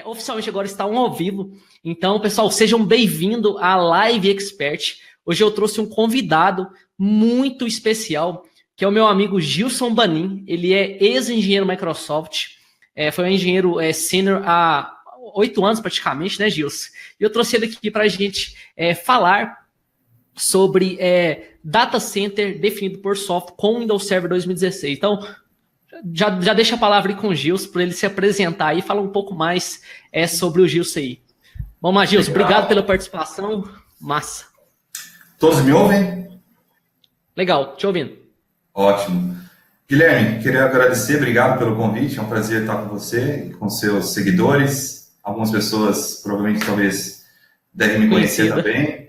Oficialmente agora está ao vivo. Então, pessoal, sejam bem-vindos à Live Expert. Hoje eu trouxe um convidado muito especial, que é o meu amigo Gilson Banin. Ele é ex-engenheiro Microsoft, foi um engenheiro sênior há 8 anos praticamente, né, Gilson? E eu trouxe ele aqui para a gente falar sobre data center definido por software com Windows Server 2016. Então, já deixa a palavra aí com o Gilson, para ele se apresentar aí e falar um pouco mais sobre o Gilson aí. Vamos lá, Gilson, obrigado pela participação. Massa. Todos me ouvem? Legal, te ouvindo. Ótimo. Guilherme, queria agradecer, obrigado pelo convite, é um prazer estar com você e com seus seguidores. Algumas pessoas provavelmente talvez devem me conhecer também.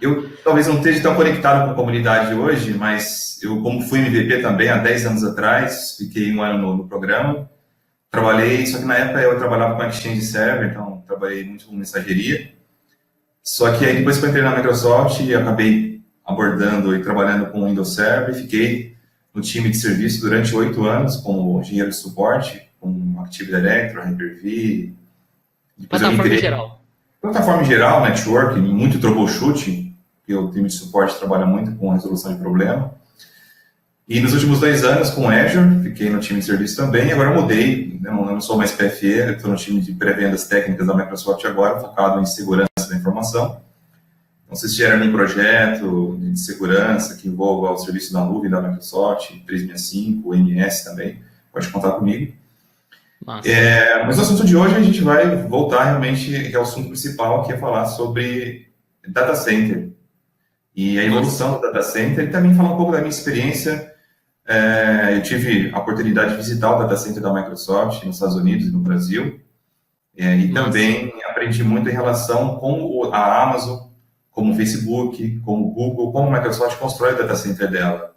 Eu talvez não esteja tão conectado com a comunidade hoje, mas eu, como fui MVP também há 10 anos atrás, fiquei 1 ano no programa, trabalhei, só que na época eu trabalhava com Exchange Server, então trabalhei muito com mensageria. Só que aí depois que eu entrei na Microsoft, acabei abordando e trabalhando com Windows Server, fiquei no time de serviço durante 8 anos como engenheiro de suporte, com Active Directory, Hyper-V. Plataforma em geral. Plataforma em geral, network, muito troubleshooting, porque o time de suporte trabalha muito com resolução de problema. E nos últimos 2 anos com Azure, fiquei no time de serviço também, e agora mudei, eu não sou mais PFE, estou no time de pré-vendas técnicas da Microsoft agora, focado em segurança da informação. Então, se tiver algum projeto de segurança que envolva o serviço da nuvem da Microsoft, 365, o MS também, pode contar comigo. Mas o assunto de hoje a gente vai voltar realmente ao assunto principal, que é falar sobre data center e a evolução do data center, e também falar um pouco da minha experiência. Eu tive a oportunidade de visitar o data center da Microsoft nos Estados Unidos e no Brasil, e também aprendi muito em relação com a Amazon, como o Facebook, como o Google, como a Microsoft constrói o data center dela.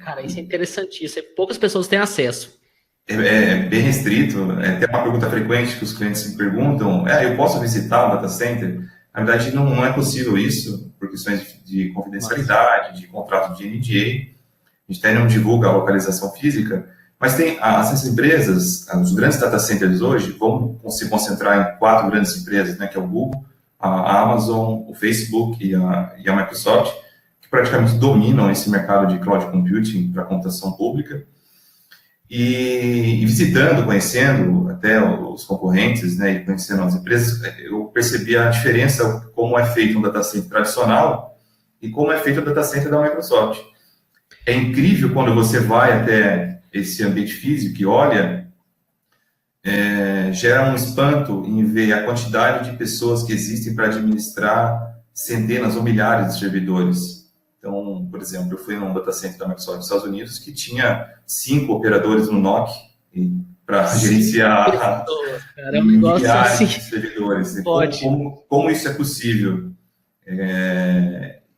Cara, isso é interessantíssimo, poucas pessoas têm acesso. É bem restrito, tem uma pergunta frequente que os clientes me perguntam, eu posso visitar o data center? Na verdade, não é possível isso, por questões de confidencialidade, de contrato de NDA, a gente até não divulga a localização física, mas tem essas empresas, os grandes data centers hoje, vão se concentrar em 4 grandes empresas, né, que é o Google, a Amazon, o Facebook e a Microsoft, que praticamente dominam esse mercado de cloud computing para computação pública. E visitando, conhecendo até os concorrentes, né, e conhecendo as empresas, eu percebi a diferença, como é feito um data center tradicional e como é feito o data center da Microsoft. É incrível quando você vai até esse ambiente físico e olha, gera um espanto em ver a quantidade de pessoas que existem para administrar centenas ou milhares de servidores. Então, por exemplo, eu fui num data center da Microsoft nos Estados Unidos que tinha 5 operadores no NOC para gerenciar milhares de servidores. Como isso é possível?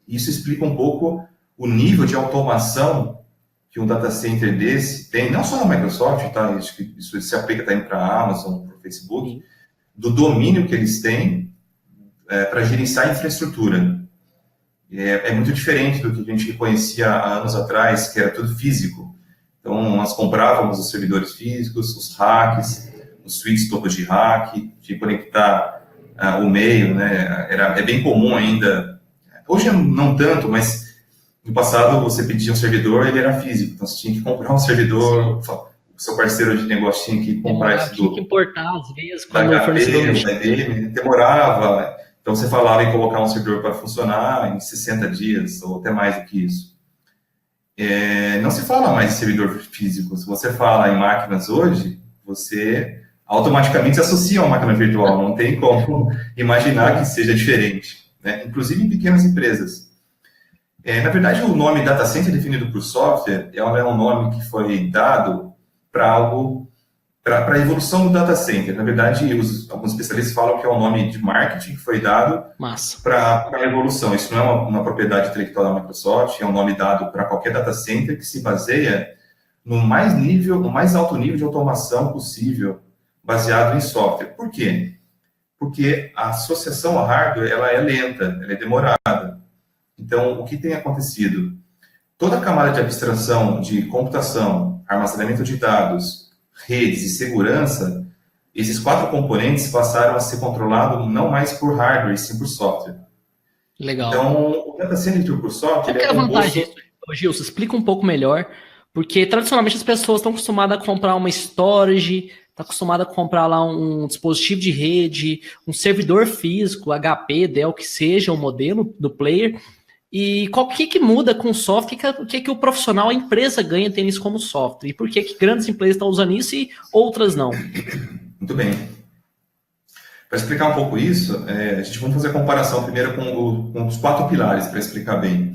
Isso explica um pouco o nível de automação que um data center desse tem, não só na Microsoft, tá? Isso se aplica também para a Amazon, para o Facebook, do domínio que eles têm para gerenciar a infraestrutura. É muito diferente do que a gente conhecia há anos atrás, que era tudo físico. Então, nós comprávamos os servidores físicos, os racks, os switches topos de rack, de conectar o meio, né? É bem comum ainda. Hoje não tanto, mas no passado você pedia um servidor, ele era físico. Então, você tinha que comprar um servidor, o seu parceiro de negócio tinha que comprar isso tinha que importar, às vezes, quando o fornecedor demorava. Então, você falava em colocar um servidor para funcionar em 60 dias, ou até mais do que isso. Não se fala mais em servidor físico. Se você fala em máquinas hoje, você automaticamente se associa a uma máquina virtual. Não tem como imaginar que seja diferente, né? Inclusive em pequenas empresas. Na verdade, o nome data center definido por software é um nome que foi dado para algo... para a evolução do data center. Na verdade, alguns especialistas falam que é um nome de marketing que foi dado para a evolução. Isso não é uma propriedade intelectual da Microsoft, é um nome dado para qualquer data center que se baseia no mais alto nível de automação possível, baseado em software. Por quê? Porque a associação ao hardware ela é lenta, ela é demorada. Então, o que tem acontecido? Toda a camada de abstração de computação, armazenamento de dados, redes e segurança Esses 4 componentes passaram a ser controlados não mais por hardware, e sim por software. Legal. Então, o data center por software... Qual que é a vantagem disso, Gilson? Explica um pouco melhor, porque tradicionalmente as pessoas estão acostumadas a comprar uma storage, está acostumada a comprar lá um dispositivo de rede, um servidor físico, HP, Dell, que seja o modelo do player. E o que muda com o software? O que o profissional, a empresa ganha tendo isso como software? E por que grandes empresas estão usando isso e outras não? Muito bem. Para explicar um pouco isso, a gente vai fazer a comparação primeiro com os 4 pilares, para explicar bem.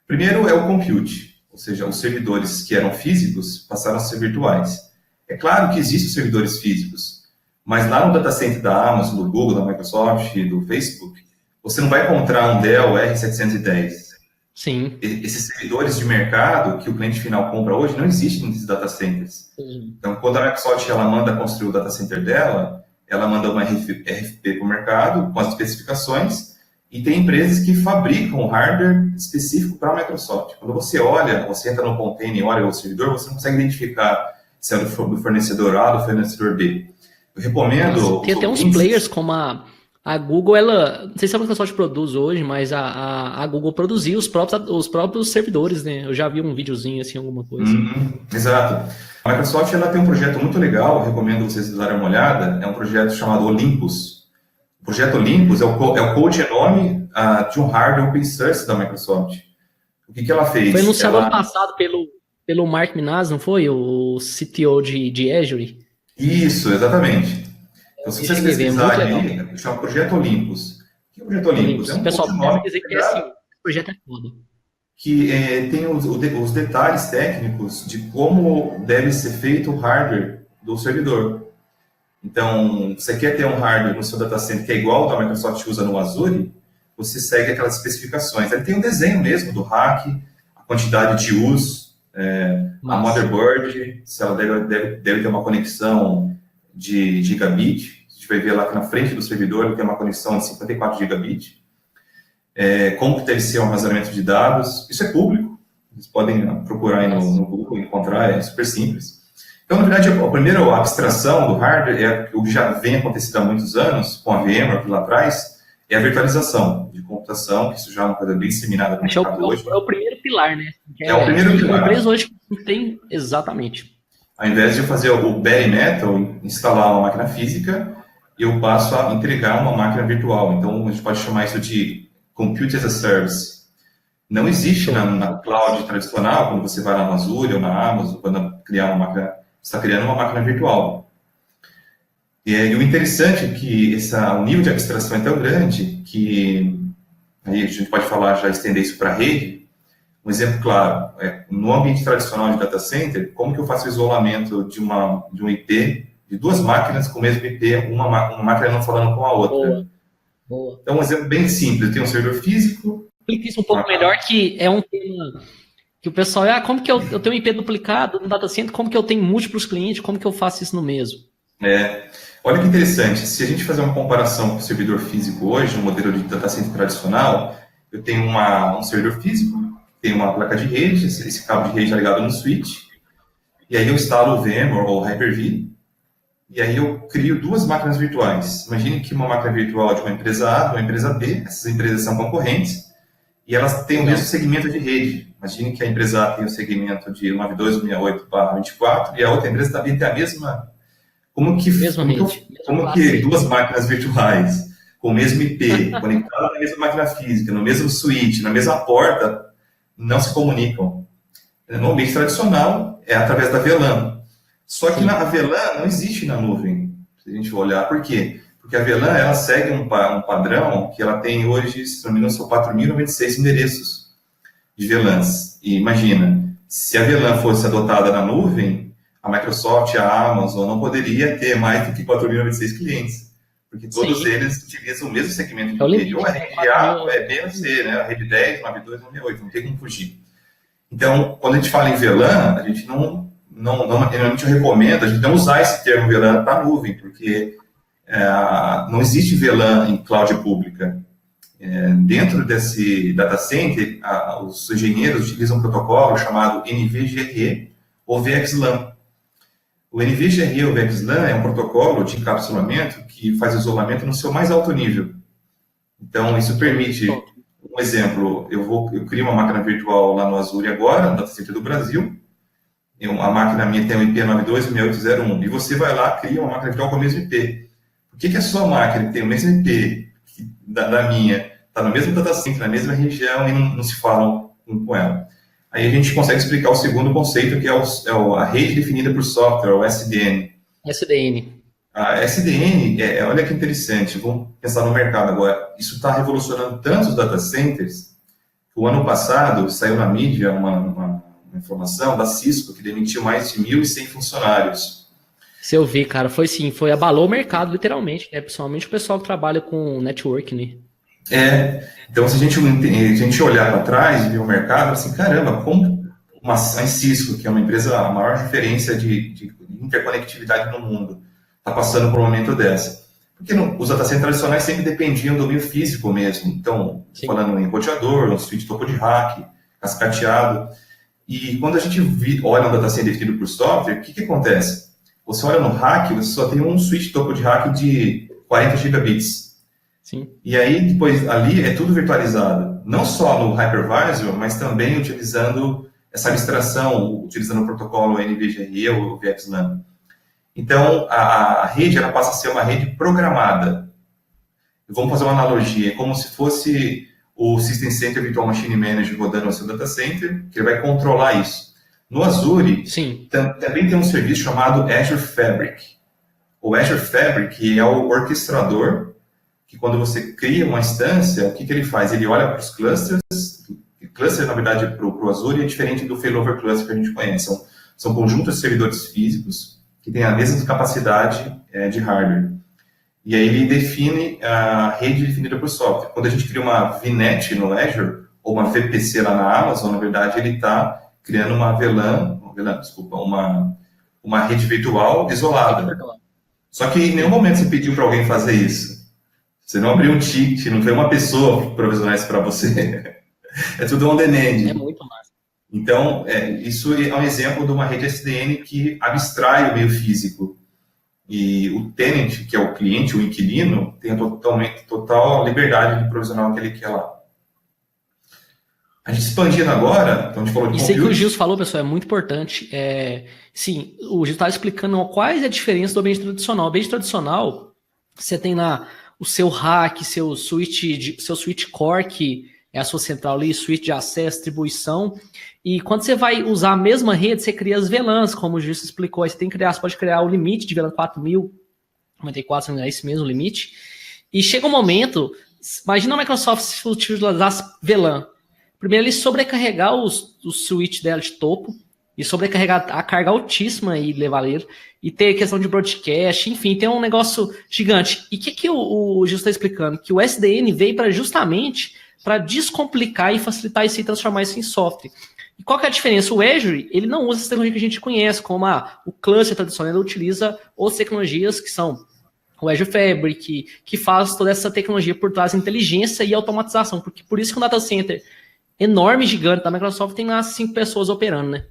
Primeiro é o compute, ou seja, os servidores que eram físicos passaram a ser virtuais. É claro que existem servidores físicos, mas lá no data center da Amazon, do Google, da Microsoft, do Facebook, você não vai encontrar um Dell R710. Sim. Esses servidores de mercado que o cliente final compra hoje não existem nesses data centers. Sim. Então, quando a Microsoft ela manda construir o data center dela, ela manda uma RFP para o mercado com as especificações e tem empresas que fabricam hardware específico para a Microsoft. Quando você olha, você entra no container e olha o servidor, você não consegue identificar se é do fornecedor A ou do fornecedor B. Eu recomendo... Tem até uns players como a Google, ela... Não sei se a Microsoft produz hoje, mas a Google produziu os próprios servidores, né? Eu já vi um videozinho assim, alguma coisa. Exato. A Microsoft ela tem um projeto muito legal, eu recomendo vocês darem uma olhada, é um projeto chamado Olympus. O projeto Olympus é o code genome de um hardware open source da Microsoft. O que ela fez? Foi anunciado ano passado pelo Mark Minaz, não foi? O CTO de Azure? Isso, exatamente. Então, se vocês pesquisarem aí, chama Projeto Olympus. O que é o Projeto Olympus? É um pessoal nome dizer que esse projeto é foda. Que tem os detalhes técnicos de como deve ser feito o hardware do servidor. Então, você quer ter um hardware no seu data center que é igual ao da Microsoft usa no Azure, você segue aquelas especificações. Ele tem um desenho mesmo do rack, a quantidade de uso, a motherboard, se ela deve ter uma conexão de gigabit. A gente vai ver lá que na frente do servidor ele tem uma conexão de 54 gigabit. Como que deve ser o armazenamento de dados. Isso é público. Vocês podem procurar aí no Google e encontrar, é super simples. Então, na verdade, a primeira abstração do hardware, o que já vem acontecendo há muitos anos, com a VMware lá atrás, é a virtualização de computação, que isso já é uma coisa bem disseminada no mercado hoje. É o primeiro pilar, né? É o primeiro pilar. A empresa hoje tem, exatamente. Ao invés de fazer o bare metal, instalar uma máquina física, eu passo a entregar uma máquina virtual. Então, a gente pode chamar isso de Compute as a Service. Não existe na cloud tradicional, quando você vai lá no Azure ou na Amazon, quando criar uma máquina, você está criando uma máquina virtual. E o interessante é que o nível de abstração é tão grande que aí a gente pode falar, já estender isso para a rede. Um exemplo claro, no ambiente tradicional de data center, como que eu faço o isolamento de um IP, de 2 máquinas com o mesmo IP, uma máquina não falando com a outra. Boa. Então, um exemplo bem simples, tem um servidor físico. Explica isso um pouco melhor, que é um tema que o pessoal, como que eu tenho um IP duplicado no data center, como que eu tenho múltiplos clientes, como que eu faço isso no mesmo? Olha que interessante, se a gente fazer uma comparação com o servidor físico hoje, um modelo de data center tradicional, eu tenho um servidor físico, tenho uma placa de rede, esse cabo de rede está ligado no switch, e aí eu instalo o VMware ou Hyper-V, e aí eu crio 2 máquinas virtuais. Imagine que uma máquina virtual de uma empresa A, de uma empresa B, essas empresas são concorrentes, e elas têm o mesmo segmento de rede. Imagine que a empresa A tem o segmento de 92.168/24, e a outra empresa também tem a mesma... Como que 2 máquinas virtuais com o mesmo IP, conectadas na mesma máquina física, no mesmo switch, na mesma porta, não se comunicam? No ambiente tradicional, é através da VLAN. Só que a VLAN não existe na nuvem, se a gente for olhar. Por quê? Porque a VLAN ela segue um padrão que ela tem hoje, se não me engano, são 4.096 endereços de VLANs. E imagina, se a VLAN fosse adotada na nuvem, a Microsoft, a Amazon não poderia ter mais do que 4.096 clientes, porque todos eles utilizam o mesmo segmento de rede, ou a rede A, ou é B ou C, né? A rede 10, 92, 98, não tem como fugir. Então, quando a gente fala em VLAN, a gente normalmente eu recomendo a gente não usar esse termo VLAN para nuvem, porque não existe VLAN em cloud pública. Dentro desse data center, os engenheiros utilizam um protocolo chamado NVGRE ou VXLAN. O NVGRE, o VXLAN, é um protocolo de encapsulamento que faz isolamento no seu mais alto nível. Então, isso permite, um exemplo, eu crio uma máquina virtual lá no Azure agora, no Data Center do Brasil. A máquina minha tem o IP 926801, e você vai lá, cria uma máquina virtual com o mesmo IP. Por que a sua máquina, que tem o mesmo IP da minha, está no mesmo data center, na mesma região, e não se falam com ela? Aí a gente consegue explicar o segundo conceito, que é a rede definida por software, o SDN. SDN. A SDN, olha que interessante, vamos pensar no mercado agora. Isso está revolucionando tanto os data centers, que o ano passado saiu na mídia uma informação da Cisco, que demitiu mais de 1.100 funcionários. Se eu vi, cara, foi abalou o mercado, literalmente, né? Principalmente o pessoal que trabalha com network, né? Então se a gente olhar para trás e ver o mercado, assim, caramba, como a Cisco, que é uma empresa, a maior referência de interconectividade no mundo, está passando por um momento dessa. Porque os data centers tradicionais sempre dependiam do meio físico mesmo. Então, falando em roteador, um switch topo de rack, cascateado. E quando a gente olha um data center definido por software, o que acontece? Você olha no rack, você só tem um switch topo de rack de 40 gigabits. Sim. E aí, depois, ali é tudo virtualizado. Não só no hypervisor, mas também utilizando essa abstração, utilizando o protocolo NVGRE ou o VXLAN. Então, a rede ela passa a ser uma rede programada. Vamos fazer uma analogia, é como se fosse o System Center Virtual Machine Manager rodando no seu data center, que ele vai controlar isso. No Azure, também tem um serviço chamado Azure Fabric. O Azure Fabric é o orquestrador, que quando você cria uma instância, o que ele faz? Ele olha para os clusters. Cluster, na verdade, para o Azure é diferente do failover cluster que a gente conhece. São conjuntos de servidores físicos que têm a mesma capacidade de hardware. E aí ele define a rede definida por software. Quando a gente cria uma VNet no Azure, ou uma VPC lá na Amazon, na verdade ele está criando uma uma rede virtual isolada. Só que em nenhum momento você pediu para alguém fazer isso. Você não abriu um ticket, não foi uma pessoa provisionar isso para você. É tudo on-demand. É muito massa. Então, isso é um exemplo de uma rede SDN que abstrai o meio físico. E o tenant, que é o cliente, o inquilino, tem total liberdade de provisionar o que ele quer lá. A gente expandindo agora, então a gente falou de compute. Isso aí que o Gilson falou, pessoal, é muito importante. Sim, o Gilson estava explicando quais é a diferença do ambiente tradicional. O ambiente tradicional, você tem lá o seu rack, seu switch core, que é a sua central ali, switch de acesso, distribuição. E quando você vai usar a mesma rede, você cria as VLANs, como o Gilson explicou. Aí você pode criar o limite de VLAN 4094, não é esse mesmo limite. E chega um momento, imagina a Microsoft se utilizasse VLAN. Primeiro, ele sobrecarregar o switch dela de topo, e sobrecarregar a carga altíssima e levar ele, e ter questão de broadcast, enfim, tem um negócio gigante. E o que o Gilson está explicando? Que o SDN veio justamente para descomplicar e facilitar isso e transformar isso em software. E qual que é a diferença? O Azure, ele não usa essa tecnologia que a gente conhece, como o cluster tradicional, ele utiliza outras tecnologias que são o Azure Fabric, que faz toda essa tecnologia por trás de inteligência e automatização, porque por isso que um data center enorme, gigante da Microsoft tem umas 5 pessoas operando, né?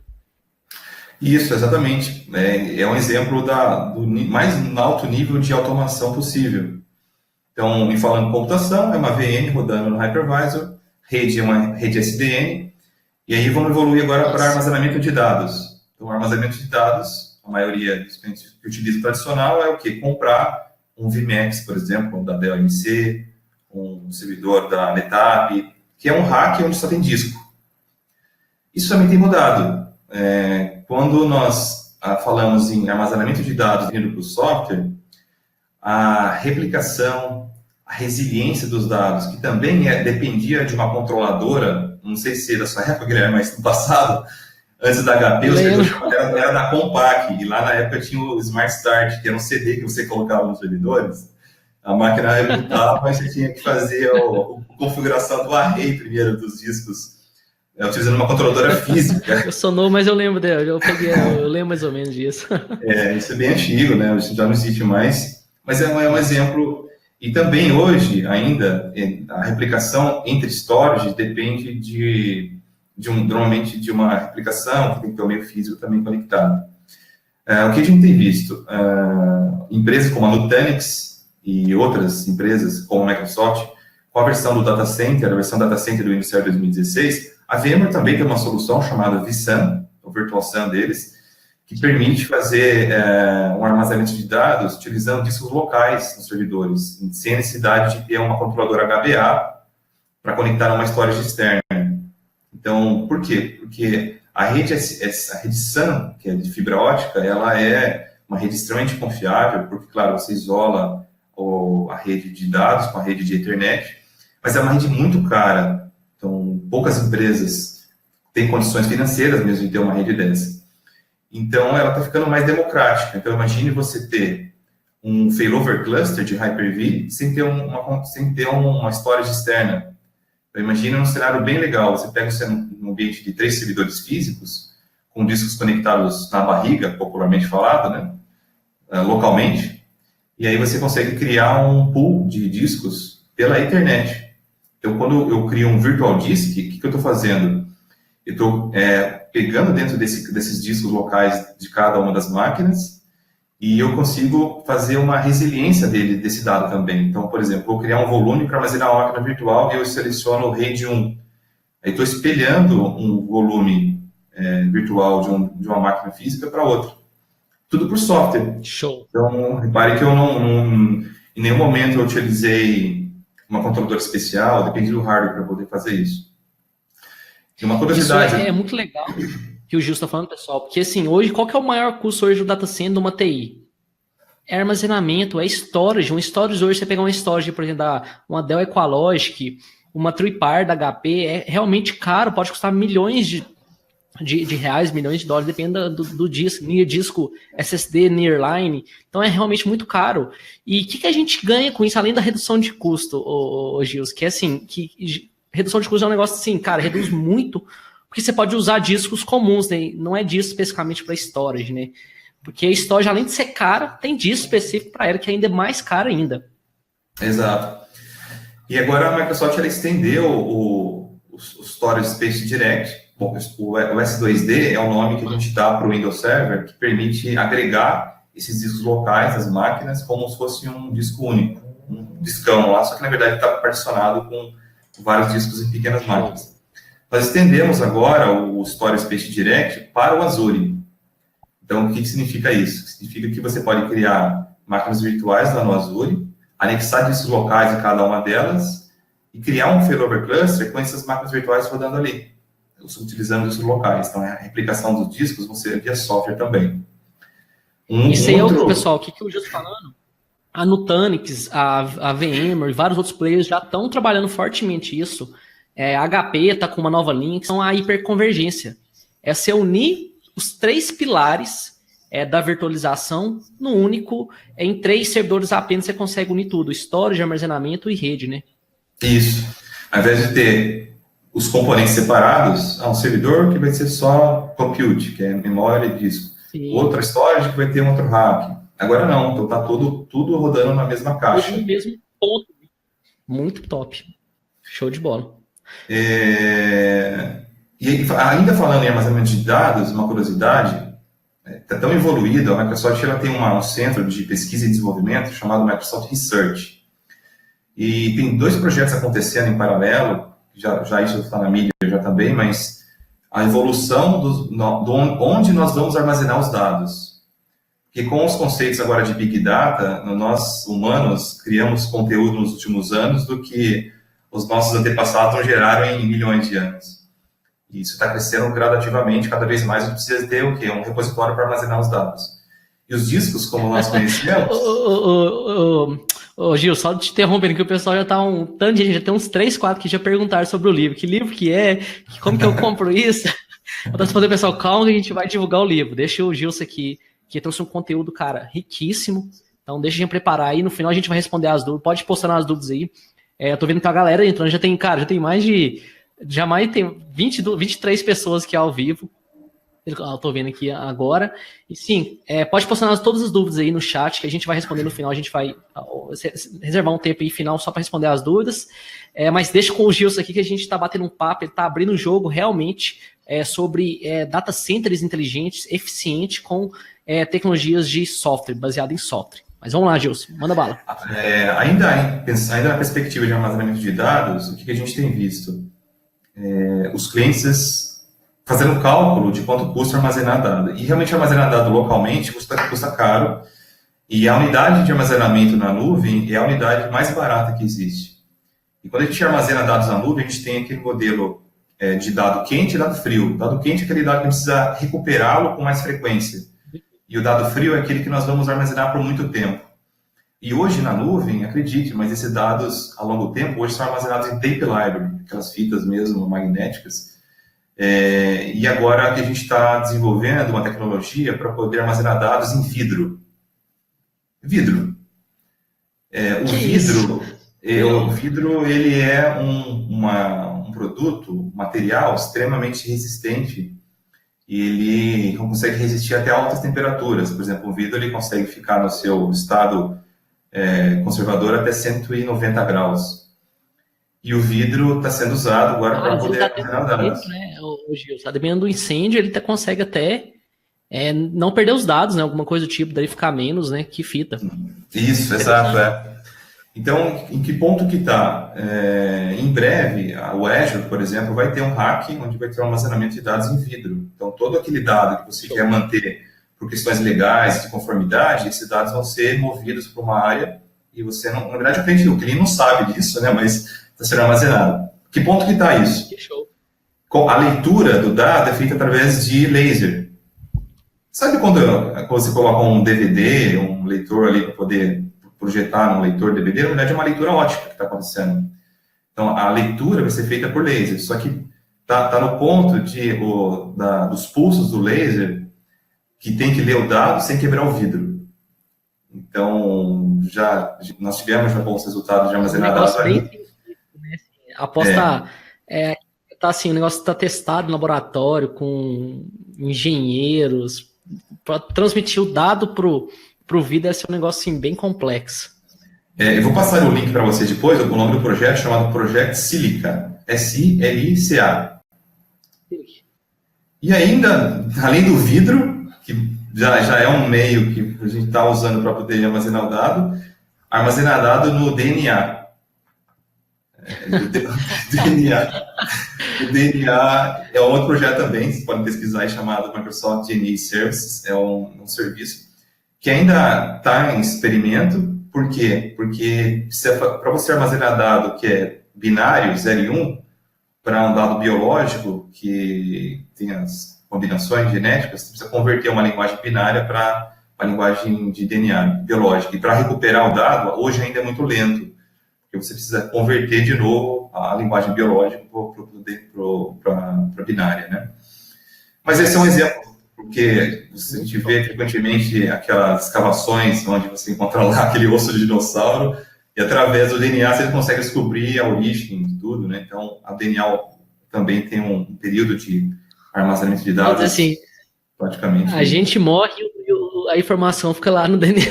Isso, exatamente. É um exemplo do mais alto nível de automação possível. Então, me falando de computação, é uma VM rodando no hypervisor, rede é uma rede SDN, e aí vamos evoluir agora para armazenamento de dados. Então, armazenamento de dados, a maioria dos clientes que utiliza tradicional é o quê? Comprar um VMAX, por exemplo, da Dell EMC, um servidor da NetApp, que é um rack onde só tem disco. Isso também tem mudado. Quando nós falamos em armazenamento de dados vindo para o software, a replicação, a resiliência dos dados, que também dependia de uma controladora, não sei se é da sua época, Guilherme, mas no passado, antes da HP, era da Compaq, e lá na época tinha o Smart Start, que era um CD que você colocava nos servidores, a máquina rebutava, mas você tinha que fazer a configuração do array primeiro dos discos, utilizando uma controladora física. Eu sou novo, mas eu lembro dela, eu lembro mais ou menos disso. Isso é bem antigo, né? Isso já não existe mais, mas é um exemplo. E também hoje, ainda, a replicação entre storage depende normalmente de uma replicação que tem que ter o meio físico também conectado. O que a gente tem visto? Empresas como a Nutanix e outras empresas como a Microsoft, com a versão do Data Center, a versão Data Center do Windows Server 2016, a VMware também tem uma solução chamada vSAN, o Virtual SAN deles, que permite fazer um armazenamento de dados utilizando discos locais nos servidores, sem necessidade de ter uma controladora HBA para conectar a uma storage externa. Então, por quê? Porque a rede SAN, que é de fibra ótica, ela é uma rede extremamente confiável, porque, claro, você isola a rede de dados com a rede de Ethernet, mas é uma rede muito cara. Então, poucas empresas têm condições financeiras mesmo de ter uma rede dessa. Então, ela está ficando mais democrática. Então, imagine você ter um failover cluster de Hyper-V sem ter uma storage externa. Então, imagine um cenário bem legal. Você pega um ambiente de 3 servidores físicos, com discos conectados na barriga, popularmente falado, né, localmente, e aí você consegue criar um pool de discos pela Ethernet. Então, quando eu crio um virtual disk, o que eu estou fazendo? Eu estou pegando dentro desses discos locais de cada uma das máquinas e eu consigo fazer uma resiliência desse dado também. Então, por exemplo, vou criar um volume para armazenar uma máquina virtual e eu seleciono o RAID 1. Aí estou espelhando um volume virtual de uma máquina física para outra. Tudo por software. Show. Então, repare que eu em nenhum momento eu utilizei uma controladora especial, depende do hardware para poder fazer isso. E uma curiosidade... Isso é muito legal que o Gil está falando, pessoal, porque assim, hoje, qual que é o maior custo hoje do data center de uma TI? É armazenamento, é storage. Um storage hoje, você pegar uma storage, por exemplo, uma Dell Equalogic, uma TreePar da HP, é realmente caro, pode custar milhões de reais, milhões de dólares, depende do disco, disco SSD, Nearline, então é realmente muito caro. E o que a gente ganha com isso, além da redução de custo, Gils, que é assim, que redução de custo é um negócio assim, cara, reduz muito, porque você pode usar discos comuns, né? Não é disco especificamente para storage, né? Porque a storage, além de ser cara, tem disco específico para ela, que ainda é mais cara ainda. Exato. E agora a Microsoft ela estendeu o Storage Space Direct. Bom, o S2D é o nome que a gente dá para o Windows Server, que permite agregar esses discos locais das máquinas como se fosse um disco único, um discão lá, só que na verdade está particionado com vários discos em pequenas máquinas. Nós estendemos agora o Storage Space Direct para o Azure. Então, o que significa isso? Significa que você pode criar máquinas virtuais lá no Azure, anexar discos locais em cada uma delas e criar um failover cluster com essas máquinas virtuais rodando ali, utilizando discos locais. Então, a replicação dos discos vão ser via software também. Isso aí é pessoal, o que o Gil está falando? A Nutanix, a VMware e vários outros players já estão trabalhando fortemente isso. A HP está com uma nova linha, que são a hiperconvergência. É você unir os 3 pilares da virtualização no único, em 3 servidores apenas você consegue unir tudo, storage, armazenamento e rede, né? Isso. Ao invés de ter os componentes separados, há um servidor que vai ser só compute, que é memória e disco. Sim. Outra storage que vai ter um outro rack. Agora não, então tá tudo rodando na mesma caixa. No mesmo ponto. Muito top. Show de bola. E ainda falando em armazenamento de dados, uma curiosidade, está tão evoluído, a Microsoft ela tem um centro de pesquisa e desenvolvimento chamado Microsoft Research. E tem 2 projetos acontecendo em paralelo, já isso está na mídia já também, mas a evolução onde nós vamos armazenar os dados. Porque com os conceitos agora de Big Data, nós humanos criamos conteúdo nos últimos anos do que os nossos antepassados geraram em milhões de anos. E isso está crescendo gradativamente, cada vez mais a gente precisa ter o quê? Um repositório para armazenar os dados. E os discos, como nós conhecemos... Gil, só te interrompendo que o pessoal já tá tanto de gente, já tem uns 3, 4 que já perguntaram sobre o livro. Que livro que é? Como que eu compro isso? Eu tô respondendo, pessoal, calma que a gente vai divulgar o livro. Deixa o Gilson aqui, que trouxe um conteúdo, cara, riquíssimo. Então deixa a gente preparar aí, no final a gente vai responder as dúvidas. Pode postar as dúvidas aí. Eu tô vendo que a galera entrando, já tem mais de... tem 23 pessoas aqui ao vivo. Eu tô vendo aqui agora. E sim, pode postar todas as dúvidas aí no chat, que a gente vai responder no final. A gente vai reservar um tempo aí final só para responder as dúvidas. Mas deixa com o Gilson aqui que a gente tá batendo um papo, ele tá abrindo o jogo realmente sobre data centers inteligentes, eficiente, com tecnologias de software, baseado em software. Mas vamos lá, Gilson, manda bala. Ainda na perspectiva de armazenamento de dados, o que a gente tem visto? Os clientes fazendo cálculo de quanto custa armazenar dado. E realmente armazenar dado localmente custa caro, e a unidade de armazenamento na nuvem é a unidade mais barata que existe. E quando a gente armazena dados na nuvem, a gente tem aquele modelo de dado quente e dado frio. Dado quente é aquele dado que a gente precisa recuperá-lo com mais frequência. E o dado frio é aquele que nós vamos armazenar por muito tempo. E hoje na nuvem, acredite, mas esses dados a longo tempo hoje são armazenados em tape library, aquelas fitas mesmo magnéticas. E agora que a gente está desenvolvendo uma tecnologia para poder armazenar dados em vidro. O vidro ele é um produto, material extremamente resistente, e ele consegue resistir até altas temperaturas. Por exemplo, o vidro ele consegue ficar no seu estado conservador até 190 graus. E o vidro está sendo usado agora para poder armazenar dados. Né? Está dependendo do incêndio, ele consegue até não perder os dados, né? Alguma coisa do tipo, daí ficar menos, né? Que fita. Isso, exato. Então, em que ponto que está? Em breve, o Azure, por exemplo, vai ter um rack onde vai ter um armazenamento de dados em vidro. Então, todo aquele dado que você quer manter por questões legais, de conformidade, esses dados vão ser movidos para uma área e você não... Na verdade, o cliente não sabe disso, né? Mas está sendo armazenado. Que ponto que está isso? Que show. A leitura do dado é feita através de laser. Sabe quando você coloca um DVD, um leitor ali para poder projetar num leitor DVD? Na verdade, é uma leitura ótica que está acontecendo. Então, a leitura vai ser feita por laser. Só que está no ponto dos pulsos do laser que tem que ler o dado sem quebrar o vidro. Então, nós tivemos já bons resultados de armazenar dados ali. Né? Após tá assim, o negócio está testado no laboratório com engenheiros para transmitir o dado pro vidro. Esse é um negócio assim, bem complexo. Eu vou passar o link para vocês depois. O nome do projeto é chamado Project Silica, SILICA. E ainda, além do vidro, que já é um meio que a gente está usando para poder armazenar dado no DNA. O DNA é um outro projeto também, vocês podem pesquisar, chamado Microsoft DNA Services. É um serviço que ainda está em experimento. Por quê? Porque para você armazenar dado que é binário, 0 e 1, para um dado biológico que tem as combinações genéticas, você precisa converter uma linguagem binária para a linguagem de DNA biológica. E para recuperar o dado, hoje ainda é muito lento, porque você precisa converter de novo a linguagem biológica para binária, né? Mas esse é um exemplo, porque a gente vê frequentemente aquelas escavações onde você encontra lá aquele osso de dinossauro, e através do DNA você consegue descobrir a origem de tudo, né? Então, a DNA também tem um período de armazenamento de dados. Mas, assim, praticamente. A gente morre e a informação fica lá no DNA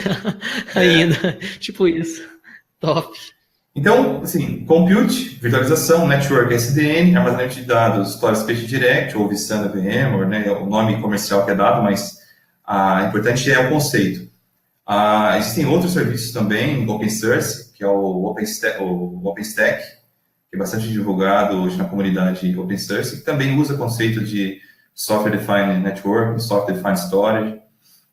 ainda. Tipo isso. Top. Então, assim, compute, virtualização, network SDN, armazenamento de dados, Storage Space Direct, ou vSAN VMware, né, o nome comercial que é dado, mas o importante é o conceito. Existem outros serviços também, open source, que é o OpenStack, que é bastante divulgado hoje na comunidade open source, que também usa o conceito de Software Defined Network, Software Defined Storage,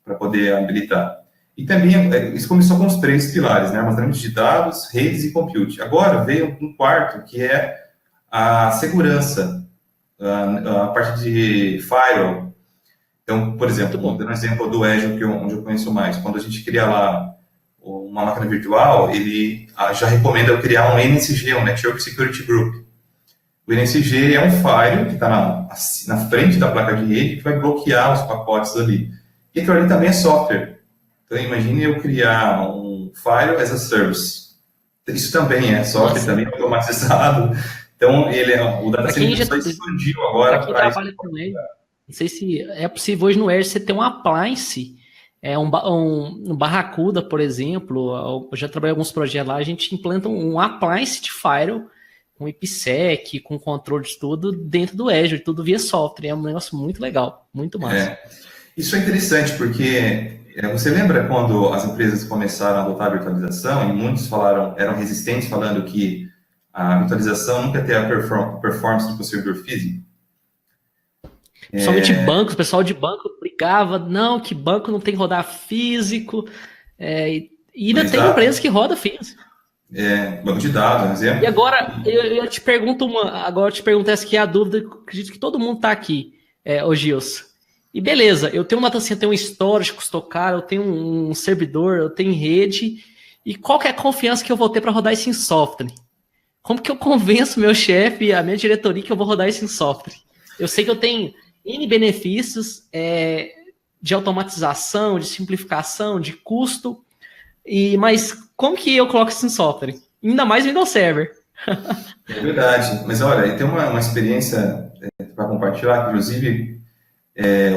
para poder habilitar. E também, isso começou com os 3 pilares, né? Armazenamento de dados, redes e compute. Agora veio um quarto, que é a segurança, a parte de firewall. Então, por exemplo, dando um exemplo do Azure, onde eu conheço mais, quando a gente cria lá uma máquina virtual, ele já recomenda eu criar um NSG, um Network Security Group. O NSG é um firewall que está na frente da placa de rede, que vai bloquear os pacotes ali. E aquilo ali também é software. Então, imagine eu criar um Firewall as a Service. Isso também é software, também é automatizado. Então, o data center só expandiu agora. Para quem trabalha com ele, não sei se é possível hoje no Azure você ter um appliance, um Barracuda, por exemplo. Eu já trabalhei em alguns projetos lá, a gente implanta um appliance de Firewall, com IPsec, com controle de tudo, dentro do Azure, tudo via software. É um negócio muito legal, muito massa. Isso é interessante porque você lembra quando as empresas começaram a adotar a virtualização e muitos eram resistentes falando que a virtualização nunca ia ter a performance do servidor físico? Principalmente bancos, o pessoal de banco brigava, não, que banco não tem que rodar físico, e ainda tem empresas que rodam físico. Banco de dados, por exemplo. E agora, eu te pergunto essa aqui é a dúvida, que eu acredito que todo mundo está aqui, ô Gilson. E beleza, eu tenho um data center, um storage custou caro, eu tenho um servidor, eu tenho rede, e qual que é a confiança que eu vou ter para rodar isso em software? Como que eu convenço meu chefe e a minha diretoria que eu vou rodar isso em software? Eu sei que eu tenho N benefícios de automatização, de simplificação, de custo, mas como que eu coloco isso em software? Ainda mais Windows Server. É verdade, mas olha, tem uma experiência para compartilhar, inclusive,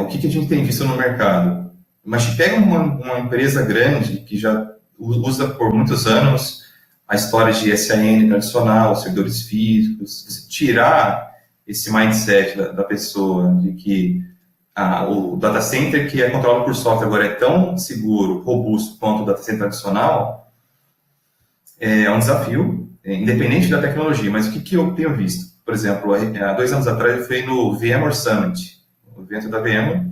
o que a gente tem visto no mercado. Mas pega uma empresa grande que já usa por muitos anos a história de SAN tradicional, servidores físicos, você tirar esse mindset da pessoa de que o data center que é controlado por software agora é tão seguro, robusto quanto o data center tradicional, é um desafio, independente da tecnologia. Mas o que eu tenho visto? Por exemplo, há 2 anos atrás eu fui no VMware Summit, o evento da VMware,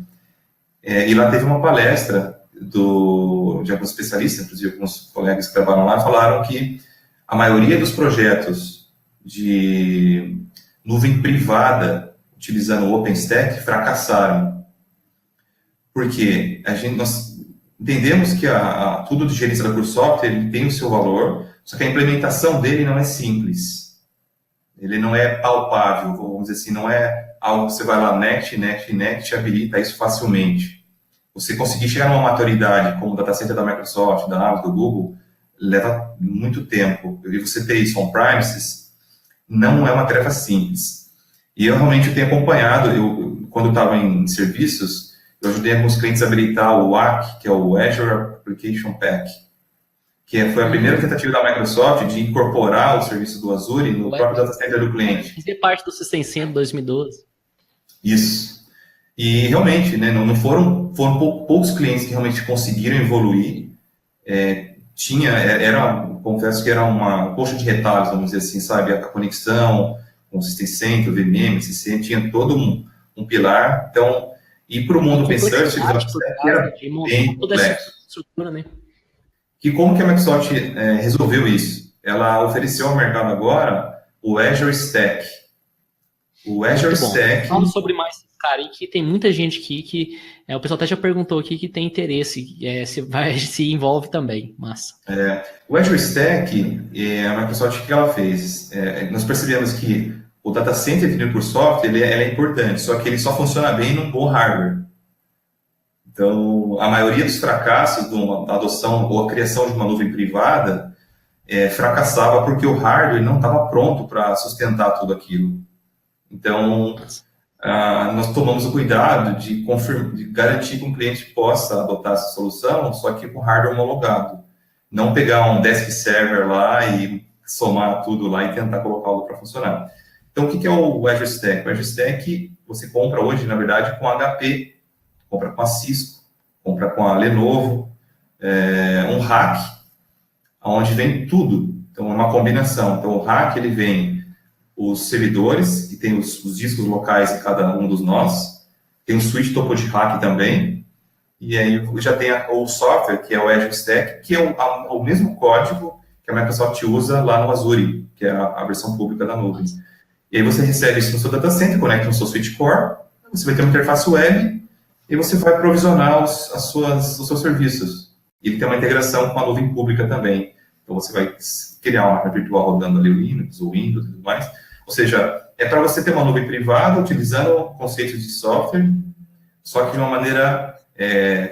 e lá teve uma palestra de alguns especialistas, inclusive alguns colegas que trabalham lá, falaram que a maioria dos projetos de nuvem privada utilizando o OpenStack fracassaram. Porque nós entendemos que tudo gerenciado por software ele tem o seu valor, só que a implementação dele não é simples. Ele não é palpável, vamos dizer assim, não é algo que você vai lá, next, e habilita isso facilmente. Você conseguir chegar numa maturidade como o data center da Microsoft, da Amazon, do Google, leva muito tempo. E você ter isso on-premises não é uma tarefa simples. E eu realmente tenho acompanhado, quando eu estava em serviços, eu ajudei alguns clientes a habilitar o ACK, que é o Azure Application Pack, que foi a primeira tentativa da Microsoft de incorporar o serviço do Azure no próprio data center do cliente. Fazer parte do System Center 2012. Isso. E realmente, né, não foram poucos clientes que realmente conseguiram evoluir. Confesso que era uma coxa de retalhos, vamos dizer assim, sabe? A conexão com o System Center, o VMM, o CCM, tinha todo um pilar. Então, ir para o mundo open source era bem complexo. Estrutura, né? E como que a Microsoft resolveu isso? Ela ofereceu ao mercado agora o Azure Stack. O Azure Stack... Fala sobre mais esse cara aí, que tem muita gente aqui que... o pessoal até já perguntou aqui que tem interesse, se envolve também, massa. O Azure Stack, a Microsoft, o que ela fez? Nós percebemos que o data center definido por software, ele é importante, só que ele só funciona bem num bom hardware. Então, a maioria dos fracassos da adoção ou a criação de uma nuvem privada fracassava porque o hardware não estava pronto para sustentar tudo aquilo. Então, nós tomamos o cuidado de garantir que um cliente possa adotar essa solução, só que com hardware homologado. Não pegar um desk server lá e somar tudo lá e tentar colocá-lo para funcionar. Então, o que é o Azure Stack? O Azure Stack você compra hoje, na verdade, com a HP, compra com a Cisco, compra com a Lenovo, um rack, onde vem tudo. Então, é uma combinação. Então, o rack, ele vem os servidores, que tem os discos locais em cada um dos nós, tem um switch topo de rack também, e aí já tem o software, que é o Azure Stack, que é o mesmo código que a Microsoft usa lá no Azure, que é a versão pública da nuvem. E aí você recebe isso no seu data center, conecta no seu switch core, você vai ter uma interface web, e você vai provisionar os seus serviços. E ele tem uma integração com a nuvem pública também. Então, você vai criar uma máquina virtual rodando ali o Linux, o Windows e tudo mais. Ou seja, é para você ter uma nuvem privada utilizando conceitos de software, só que de uma maneira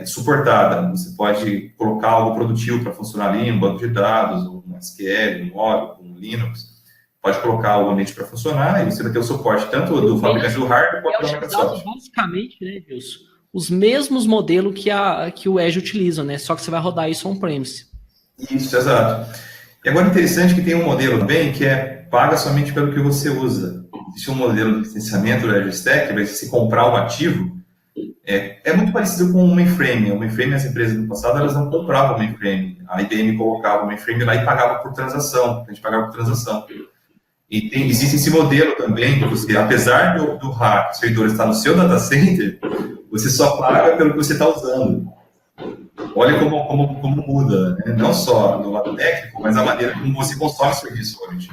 suportada. Você pode colocar algo produtivo para funcionar ali, um banco de dados, um SQL, um Oracle, um Linux. Pode colocar o ambiente para funcionar e você vai ter o suporte tanto do fabricante do hardware quanto da Microsoft. Basicamente, né, Wilson? Os mesmos modelos que o Azure utiliza, né? Só que você vai rodar isso on-premise. Isso, exato. E agora é interessante que tem um modelo também que paga somente pelo que você usa. Existe um modelo de licenciamento do Azure Stack, vai você comprar o ativo, É muito parecido com o mainframe. O mainframe, as empresas no passado, elas não compravam o mainframe. A IBM colocava o mainframe lá e pagava por transação. A gente pagava por transação. E existe esse modelo também, que você, apesar do hack, o servidor estar no seu data center, você só paga pelo que você está usando. Olha como muda, né? Não só no lado técnico, mas a maneira como você consome o serviço hoje.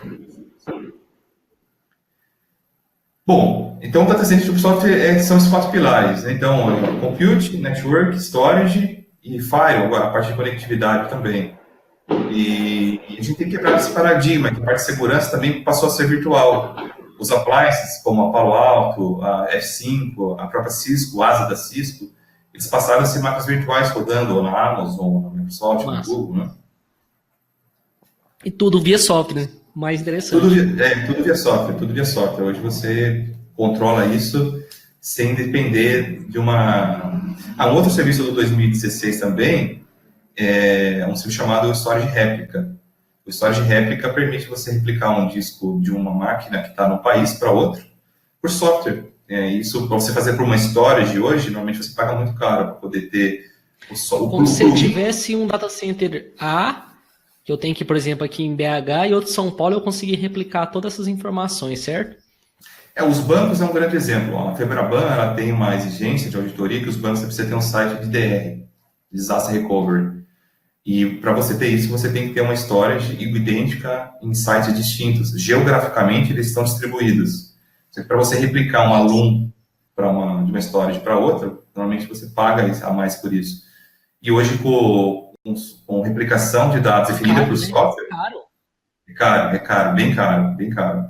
Bom, então o data center de software são esses 4 pilares, né? Então, compute, network, storage e firewall, a parte de conectividade também. E a gente tem que quebrar esse paradigma, que a parte de segurança também passou a ser virtual. Os appliances, como a Palo Alto, a F5, a própria Cisco, o ASA da Cisco, eles passaram a ser máquinas virtuais rodando ou na Amazon, na Microsoft, no Google, né? E tudo via software, né? Mais interessante. Tudo via software. Hoje você controla isso sem depender de uma... um outro serviço do 2016 também é um serviço chamado Storage Réplica. O Storage Réplica permite você replicar um disco de uma máquina que está num país para outro por software. Isso, para você fazer por uma storage hoje, normalmente você paga muito caro para poder ter como se eu tivesse um data center A, que eu tenho que, por exemplo, aqui em BH e outro em São Paulo, eu consegui replicar todas essas informações, certo? Os bancos é um grande exemplo. A Febraban ela tem uma exigência de auditoria que os bancos precisam ter um site de DR, Disaster Recovery. E para você ter isso, você tem que ter uma storage idêntica em sites distintos. Geograficamente, eles estão distribuídos. Para você replicar um aluno de uma storage para outra, normalmente você paga a mais por isso. E hoje, com replicação de dados definida por software, é caro, bem caro.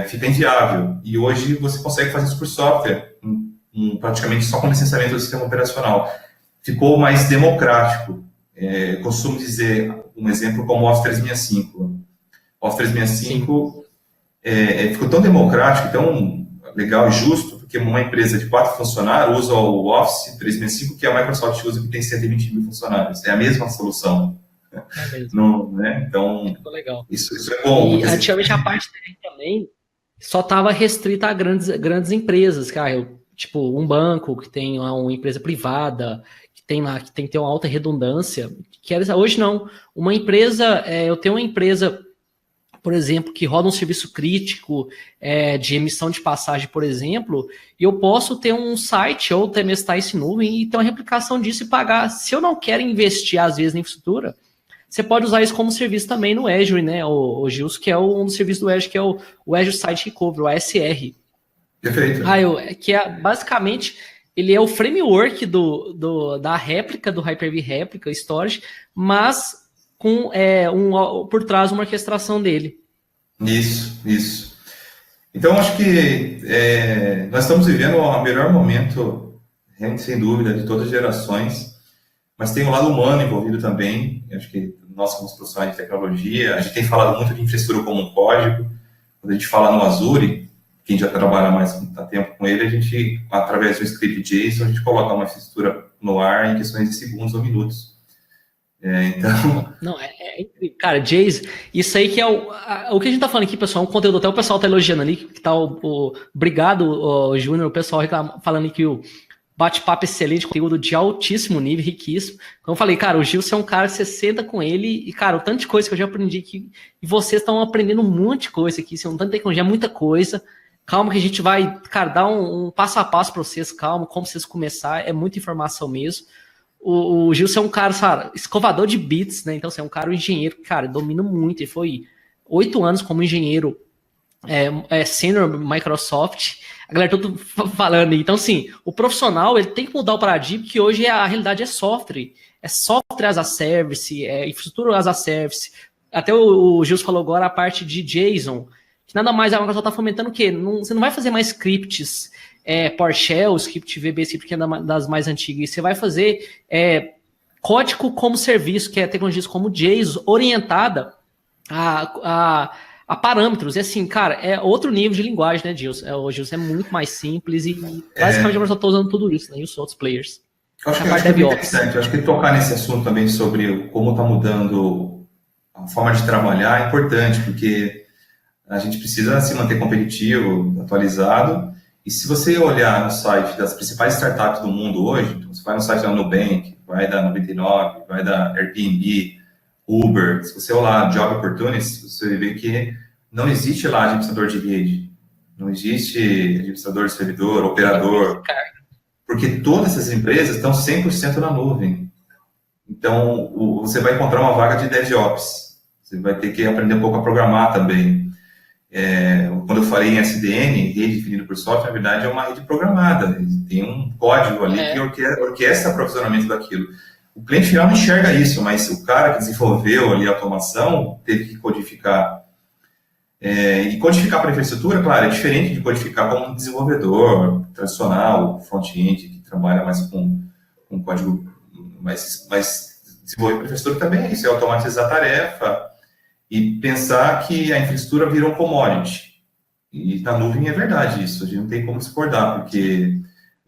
Fica inviável. E hoje você consegue fazer isso por software, praticamente só com licenciamento do sistema operacional. Ficou mais democrático. Costumo dizer um exemplo como o Office 365. O Office 365 ficou tão democrático, tão legal e justo, porque uma empresa de 4 funcionários usa o Office 365 que a Microsoft usa, que tem 120 mil funcionários. É a mesma solução. Né? Então, legal. Isso é bom. E antigamente a parte dele também só estava restrita a grandes empresas, cara. Tipo, um banco que tem uma empresa privada, que tem que ter uma alta redundância. Hoje não. Uma empresa, eu tenho uma empresa, por exemplo, que roda um serviço crítico de emissão de passagem, por exemplo, e eu posso ter um site ou até mesmo estar em nuvem e ter uma replicação disso e pagar. Se eu não quero investir, às vezes, na infraestrutura, você pode usar isso como serviço também no Azure, né, o Gilson, que é um dos serviços do Azure, que é o Azure Site Recovery, o ASR. Perfeito. Que basicamente, ele é o framework da réplica, do Hyper-V réplica, storage, mas com por trás uma orquestração dele. Isso. Então, acho que nós estamos vivendo o melhor momento, sem dúvida, de todas as gerações, mas tem um lado humano envolvido também. Acho que nós, como profissionais de tecnologia, a gente tem falado muito de infraestrutura como um código. Quando a gente fala no Azure, quem já trabalha mais tempo com ele, a gente, através do script JSON, a gente coloca uma infraestrutura no ar em questões de segundos ou minutos. Então... Não, incrível. Cara, JSON, isso aí que é o que a gente tá falando aqui, pessoal, um conteúdo, até o pessoal tá elogiando ali, que tá obrigado, Júnior, o pessoal falando que o bate-papo excelente, conteúdo de altíssimo nível, riquíssimo. Como eu falei, cara, o Gilson é um cara que você senta com ele e, cara, o tanto de coisa que eu já aprendi aqui, e vocês estão aprendendo um monte de coisa aqui, um tanto de tecnologia, muita coisa. Calma que a gente vai, cara, dar um passo a passo para vocês, calma, como vocês começar, é muita informação mesmo. O Gilson é um cara, sabe, escovador de bits, né? Então, você é um cara, um engenheiro, cara, domina muito. Ele foi 8 anos como engenheiro senior Microsoft. A galera toda falando. Então, assim, o profissional, ele tem que mudar o paradigma, que hoje a realidade é software. É software as a service, infraestrutura as a service. Até o Gilson falou agora a parte de JSON, que nada mais a Microsoft está fomentando o quê? Você não vai fazer mais scripts PowerShell, script VB, script que é das mais antigas. Você vai fazer código como serviço, que é tecnologias como JSON, orientada a parâmetros. E assim, cara, é outro nível de linguagem, né, Gilson? O Gilson é muito mais simples e basicamente a Microsoft está usando tudo isso, né? E os outros players. Eu acho que é interessante. Eu acho que tocar nesse assunto também sobre como está mudando a forma de trabalhar é importante, porque a gente precisa se manter competitivo, atualizado, E se você olhar no site das principais startups do mundo hoje, então você vai no site da Nubank, vai da 99, vai da Airbnb, Uber, se você olhar Job Opportunities, você vê que não existe lá administrador de rede, não existe administrador de servidor, operador, porque todas essas empresas estão 100% na nuvem. Então, você vai encontrar uma vaga de DevOps, você vai ter que aprender um pouco a programar também. Quando eu falei em SDN, rede definida por software, na verdade é uma rede programada, tem um código ali que orquestra o profissionamento daquilo. O cliente final não enxerga isso, mas o cara que desenvolveu ali a automação teve que codificar. E codificar para infraestrutura, claro, é diferente de codificar como um desenvolvedor tradicional, front-end, que trabalha mais com código, mas desenvolver para infraestrutura também é isso, é automatizar a tarefa e pensar que a infraestrutura virou um commodity. E na nuvem é verdade isso, a gente não tem como discordar, porque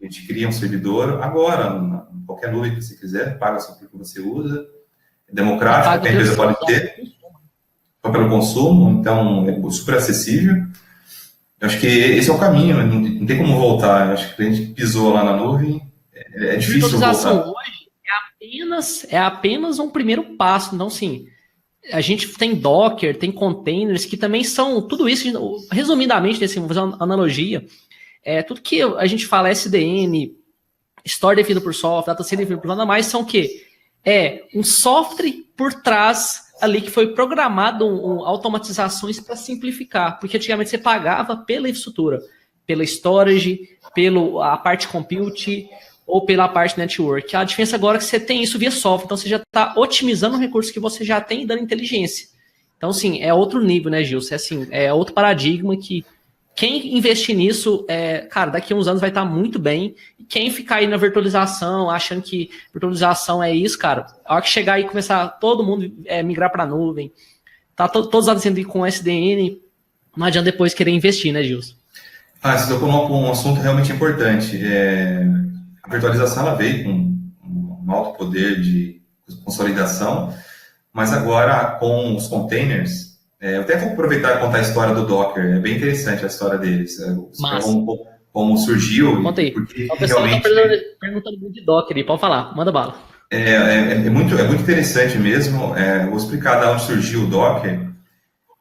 a gente cria um servidor agora, em qualquer nuvem que você quiser, paga só pelo que você usa, é democrático, a empresa pode ter, só pelo consumo, então é super acessível. Eu acho que esse é o caminho, não tem como voltar. Eu acho que a gente pisou lá na nuvem, é difícil voltar. A virtualização hoje é apenas um primeiro passo. Então, sim, a gente tem Docker, tem containers, que também são tudo isso, resumidamente, vou fazer uma analogia, tudo que a gente fala SDN, Store definido por software, Data Center definido por nada mais, são o quê? Um software por trás ali que foi programado automatizações para simplificar, porque antigamente você pagava pela infraestrutura, pela storage, pela parte compute ou pela parte network. A diferença agora é que você tem isso via software, então você já está otimizando o recurso que você já tem e dando inteligência. Então, sim, é outro nível, né, Gilson? É outro paradigma que quem investir nisso, cara, daqui a uns anos vai estar muito bem. E quem ficar aí na virtualização, achando que virtualização é isso, cara, a hora que chegar aí e começar todo mundo migrar para a nuvem, tá todos acontecendo com SDN, não adianta depois querer investir, né, Gilson? Você tocou um assunto realmente importante. A virtualização ela veio com um alto poder de consolidação, mas agora com os containers, eu até vou aproveitar e contar a história do Docker, é bem interessante a história deles, como surgiu. Conta aí. Porque o pessoal está perguntando muito de Docker aí, pode falar, manda bala. É muito interessante mesmo, vou explicar de onde surgiu o Docker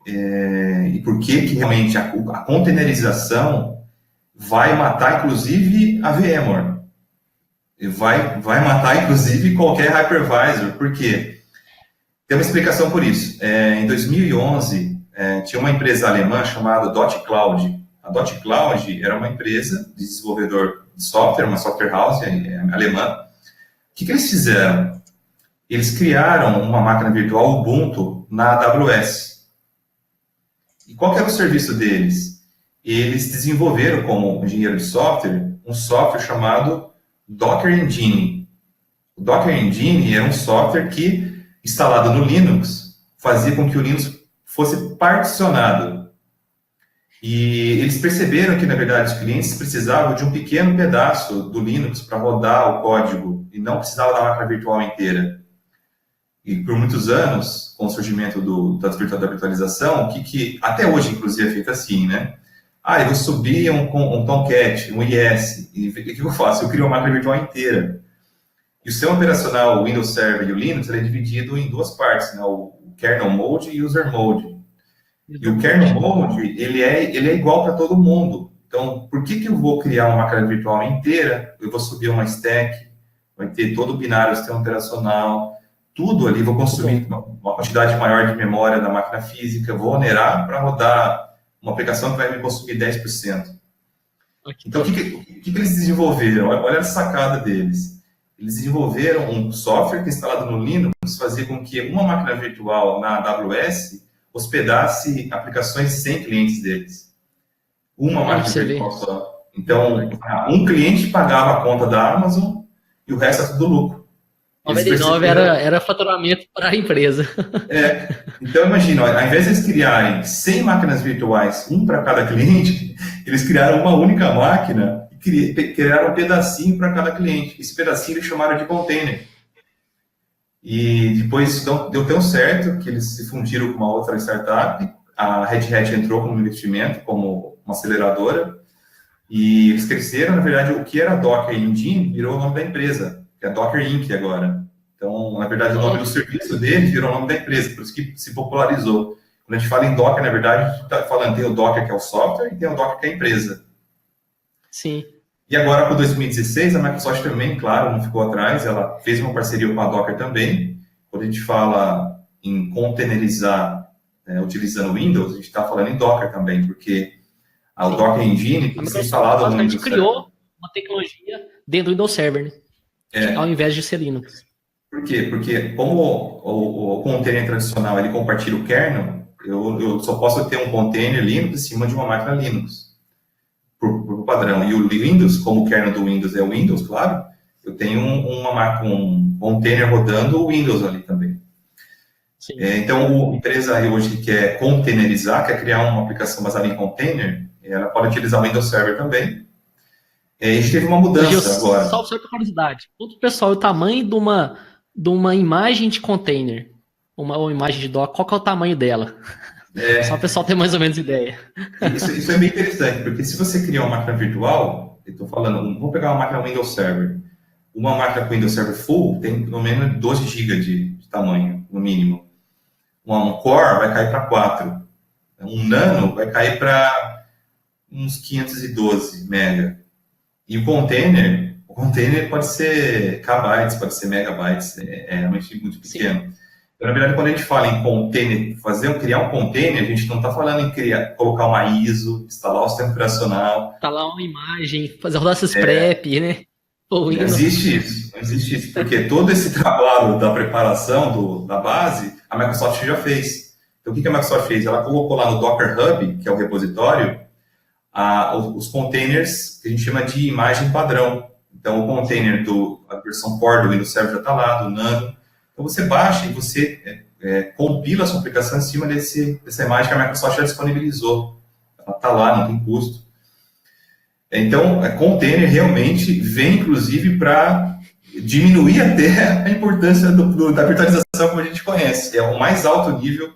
e por que realmente a containerização vai matar inclusive a VMware, vai matar inclusive qualquer hypervisor, por quê? Tem uma explicação por isso. Em 2011, tinha uma empresa alemã chamada .Cloud. A .Cloud era uma empresa de desenvolvedor de software, uma software house alemã. O que eles fizeram? Eles criaram uma máquina virtual Ubuntu na AWS. E qual que era o serviço deles? Eles desenvolveram, como engenheiro de software, um software chamado Docker Engine. O Docker Engine era um software que, instalado no Linux, fazia com que o Linux fosse particionado. E eles perceberam que, na verdade, os clientes precisavam de um pequeno pedaço do Linux para rodar o código e não precisavam da máquina virtual inteira. E por muitos anos, com o surgimento da virtualização, que até hoje, inclusive, é feito assim, né? Eu vou subir um Tomcat, um IS, e o que eu faço? Eu crio uma máquina virtual inteira. E o sistema operacional, o Windows Server e o Linux, ele é dividido em duas partes, né? O Kernel Mode e o User Mode. E o Kernel Mode, ele é igual para todo mundo. Então, por que eu vou criar uma máquina virtual inteira? Eu vou subir uma stack, vai ter todo o binário do sistema operacional, tudo ali, vou construir uma quantidade maior de memória da máquina física, vou onerar para rodar uma aplicação que vai me consumir 10%. Então, o que eles desenvolveram? Olha a sacada deles. Eles desenvolveram um software que, instalado no Linux, fazia com que uma máquina virtual na AWS hospedasse aplicações sem clientes deles. Uma máquina virtual só. Então, um cliente pagava a conta da Amazon e o resto era tudo lucro. 99 era faturamento para a empresa. Então, imagina, ao invés de eles criarem 100 máquinas virtuais, um para cada cliente, eles criaram uma única máquina e criaram um pedacinho para cada cliente. Esse pedacinho eles chamaram de container. E depois deu tão certo que eles se fundiram com uma outra startup. A Red Hat entrou como investimento, como uma aceleradora. E eles cresceram, na verdade, o que era Docker Engine virou o nome da empresa, que é Docker Inc. agora. Então, na verdade, o nome do serviço deles virou o nome da empresa, por isso que se popularizou. Quando a gente fala em Docker, na verdade, a gente está falando, tem o Docker, que é o software, e tem o Docker, que é a empresa. Sim. E agora, com 2016, a Microsoft também, claro, não ficou atrás, ela fez uma parceria com a Docker também. Quando a gente fala em containerizar, utilizando Windows, a gente está falando em Docker também, porque o Docker Engine tem sido instalado no Windows Server. Criou uma tecnologia dentro do Windows Server, né? Ao invés de ser Linux. Por quê? Porque como o container tradicional ele compartilha o kernel, eu só posso ter um container Linux em cima de uma máquina Linux, por padrão. E o Windows, como o kernel do Windows é o Windows, claro, eu tenho um container rodando o Windows ali também. Então, a empresa hoje que quer containerizar, quer criar uma aplicação baseada em container, ela pode utilizar o Windows Server também. A gente teve uma mudança agora. Só por curiosidade, quanto pessoal, o tamanho de uma imagem de container, uma imagem de Docker, qual que é o tamanho dela? Só o pessoal ter mais ou menos ideia. Isso é bem interessante, porque se você criar uma máquina virtual, eu estou falando, vamos pegar uma máquina Windows Server. Uma máquina com Windows Server Full tem pelo menos 12 GB de tamanho, no mínimo. Um Core vai cair para 4. Um Nano vai cair para uns 512 MB. E o container pode ser kbytes, pode ser megabytes, é realmente muito pequeno. Então, na verdade, quando a gente fala em container, criar um container, a gente não está falando em colocar uma ISO, instalar o sistema operacional. Instalar uma imagem, fazer rodar essas prep, né? Não existe isso, porque todo esse trabalho da preparação da base, a Microsoft já fez. Então, o que a Microsoft fez? Ela colocou lá no Docker Hub, que é o repositório, os containers que a gente chama de imagem padrão. Então, o container a versão Core do Windows Server já está lá, do Nano. Então, você baixa e você compila a sua aplicação em cima dessa imagem que a Microsoft já disponibilizou. Ela está lá, não tem custo. Então, container realmente vem, inclusive, para diminuir até a importância da virtualização como a gente conhece. É o mais alto nível,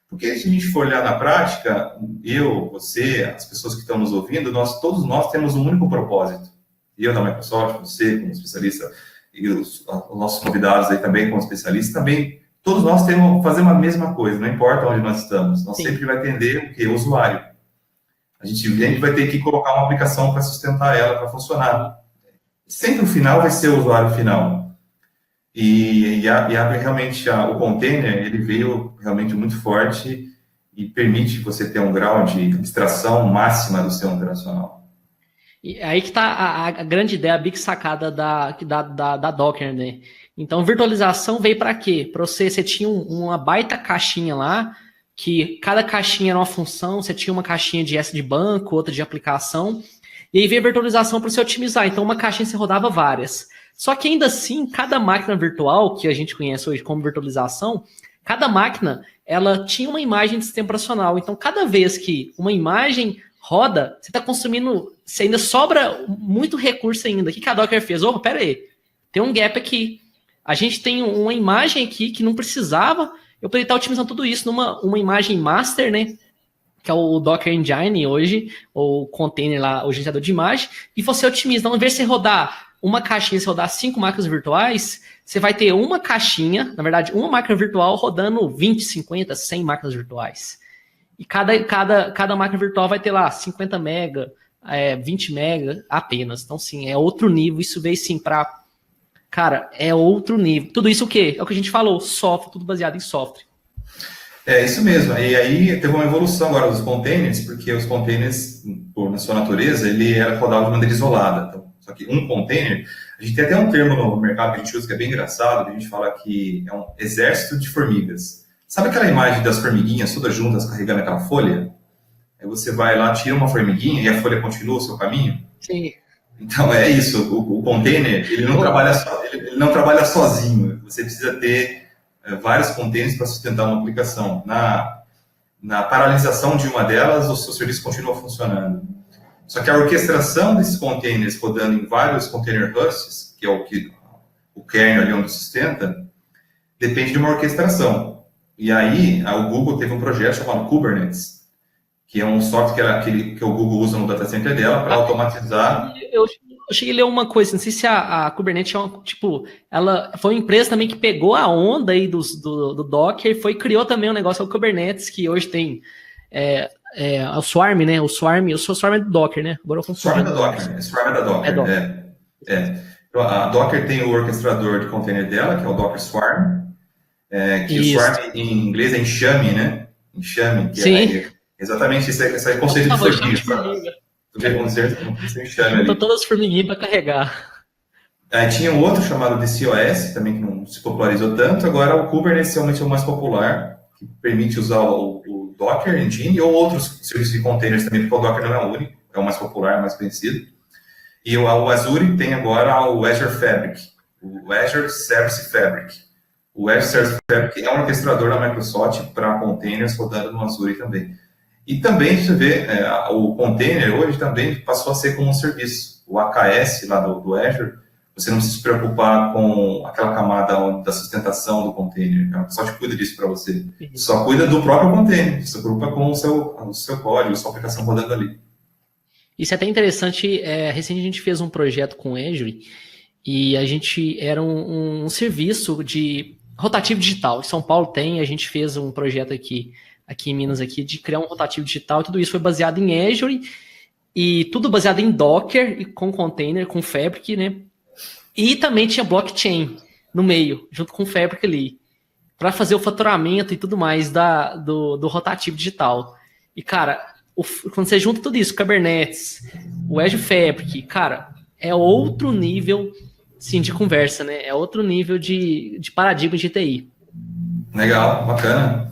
porque se a gente for olhar na prática, eu, você, as pessoas que estão nos ouvindo, todos nós temos um único propósito. Eu da Microsoft, você como especialista, e os nossos convidados aí também como especialistas, também, todos nós fazemos a mesma coisa, não importa onde nós estamos. Nós sempre vai atender o quê? O usuário. A gente vai ter que colocar uma aplicação para sustentar ela, para funcionar. Sempre o final vai ser o usuário final. E realmente o container, ele veio realmente muito forte e permite você ter um grau de abstração máxima do sistema operacional. E aí que está a grande ideia, a big sacada da Docker, né? Então, virtualização veio para quê? Para você tinha uma baita caixinha lá, que cada caixinha era uma função, você tinha uma caixinha de banco, outra de aplicação, e aí veio a virtualização para você otimizar. Então, uma caixinha você rodava várias. Só que ainda assim, cada máquina virtual, que a gente conhece hoje como virtualização, cada máquina, ela tinha uma imagem de sistema operacional. Então, cada vez que uma imagem roda, você está consumindo, você ainda sobra muito recurso ainda. O que a Docker fez? Pera aí, tem um gap aqui. A gente tem uma imagem aqui que não precisava, eu poderia estar otimizando tudo isso numa imagem master, né? Que é o Docker Engine hoje, ou container lá, o gerenciador de imagem, e você otimiza. Então, ao invés de você rodar uma caixinha, se rodar 5 máquinas virtuais, você vai ter uma caixinha, na verdade, uma máquina virtual rodando 20, 50, 100 máquinas virtuais. E cada máquina virtual vai ter lá 50 mega, 20 mega apenas. Então, sim, é outro nível. Isso veio, sim, para... Cara, é outro nível. Tudo isso o quê? É o que a gente falou, software, tudo baseado em software. É isso mesmo. E aí teve uma evolução agora dos containers, porque os containers, na sua natureza, ele era rodado de maneira isolada. Então, só que um container, a gente tem até um termo no mercado que a gente usa que é bem engraçado, que a gente fala que é um exército de formigas. Sabe aquela imagem das formiguinhas todas juntas carregando aquela folha? Aí você vai lá, tira uma formiguinha e a folha continua o seu caminho? Sim. Então é isso, o container, ele não trabalha sozinho. Você precisa ter vários containers para sustentar uma aplicação. Na paralisação de uma delas, o seu serviço continua funcionando. Só que a orquestração desses containers rodando em vários container hosts, que é o kernel ali onde sustenta, depende de uma orquestração. E aí, o Google teve um projeto chamado Kubernetes, que é um software que o Google usa no data center dela para automatizar. Eu cheguei a ler uma coisa, não sei se a Kubernetes é tipo, ela foi uma empresa também que pegou a onda aí do Docker e criou também um negócio, é o Kubernetes, que hoje tem o Swarm, né? O Swarm é do Docker, né? Agora eu confundi. Swarm é da Docker, né? Swarm é da Docker, Então, a Docker tem o orquestrador de container dela, que é o Docker Swarm, que o Swarm em inglês é enxame, né? Enxame, que Sim. Exatamente, esse conceito de formiga. Tu vê com certeza, enxame ali. Estão todas as formiguinhas para carregar. Tinha um outro chamado DCOS, também que não se popularizou tanto. Agora o Kubernetes realmente é o mais popular, que permite usar o Docker Engine ou outros serviços de containers também, porque o Docker não é o único, é o mais popular, mais conhecido. E o Azure tem agora o Azure Fabric, o Azure Service Fabric. O Azure Service Fabric é um orquestrador da Microsoft para containers rodando no Azure também. E também, você vê, o container hoje também passou a ser como um serviço. O AKS lá do Azure, você não precisa se preocupar com aquela camada da sustentação do container. A Microsoft cuida disso para você. Só cuida do próprio container. Você se preocupa com o seu código, a sua aplicação rodando ali. Isso é até interessante. Recentemente a gente fez um projeto com o Azure e a gente era um serviço de rotativo digital. Em São Paulo a gente fez um projeto aqui em Minas, de criar um rotativo digital. Tudo isso foi baseado em Azure e tudo baseado em Docker e com container, com Fabric, né? E também tinha blockchain no meio, junto com o Fabric ali, para fazer o faturamento e tudo mais do rotativo digital. E, cara, quando você junta tudo isso, Kubernetes, o Azure Fabric, cara, é outro nível, sim, de conversa, né? É outro nível de paradigma de TI. Legal, bacana.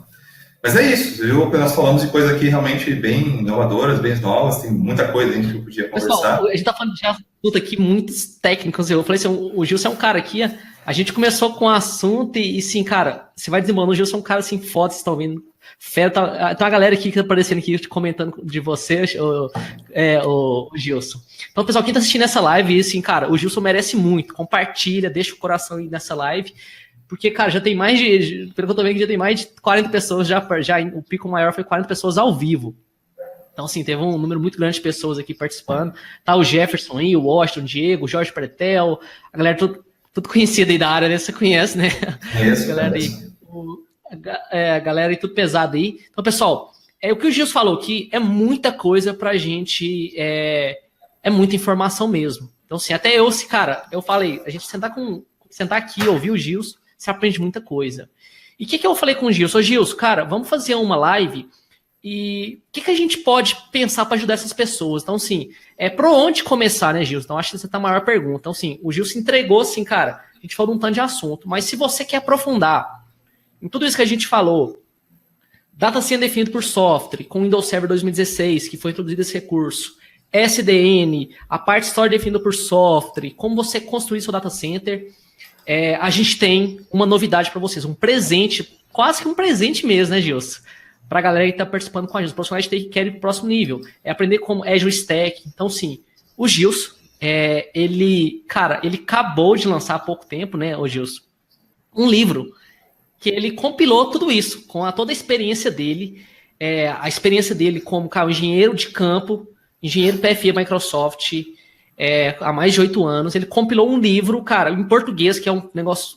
Mas é isso, viu? Nós falamos de coisas aqui realmente bem inovadoras, bem novas, tem muita coisa que a gente podia conversar. Pessoal, a gente tá falando de assunto aqui muitos técnicos. Eu falei assim, o Gilson é um cara aqui, a gente começou com o assunto e sim, cara, você vai desembolando, o Gilson é um cara assim, foda, vocês estão vendo. Fera, tem uma galera aqui que tá aparecendo aqui, comentando de você, o Gilson. Então, pessoal, quem tá assistindo essa live, assim, cara, o Gilson merece muito. Compartilha, deixa o coração aí nessa live. Porque, cara, já tem mais pelo que eu tô vendo, já tem mais de 40 pessoas, já o pico maior foi 40 pessoas ao vivo. Então, assim, teve um número muito grande de pessoas aqui participando. Tá o Jefferson aí, o Washington, o Diego, o Jorge Pretel, a galera tudo conhecida aí da área, né? Você conhece, né? Isso, a galera aí, a galera aí tudo pesado aí. Então, pessoal, o que o Gilson falou aqui é muita coisa pra gente, é muita informação mesmo. Então, assim, até eu, cara, eu falei, a gente sentar aqui, ouvir o Gilson, você aprende muita coisa. E o que eu falei com o Gilson? Gilson, cara, vamos fazer uma live e o que a gente pode pensar para ajudar essas pessoas? Então, assim, por onde começar, né, Gilson? Então, acho que essa tá a maior pergunta. Então, assim, o Gilson entregou, assim, cara, a gente falou um tanto de assunto, mas se você quer aprofundar em tudo isso que a gente falou, data center definido por software, com Windows Server 2016, que foi introduzido esse recurso, SDN, a parte história definida por software, como você construir seu data center, a gente tem uma novidade para vocês, um presente, quase que um presente mesmo, né, Gilson? Para a galera que está participando com a gente, os profissionais de TI que querem ir para o próximo nível, aprender como Azure Stack. Então, sim, o Gilson, ele acabou de lançar há pouco tempo, né, o Gilson, um livro que ele compilou tudo isso, com toda a experiência dele, a experiência dele como engenheiro de campo, engenheiro PFE Microsoft, há mais de 8 anos. Ele compilou um livro, cara, em português, que é um negócio,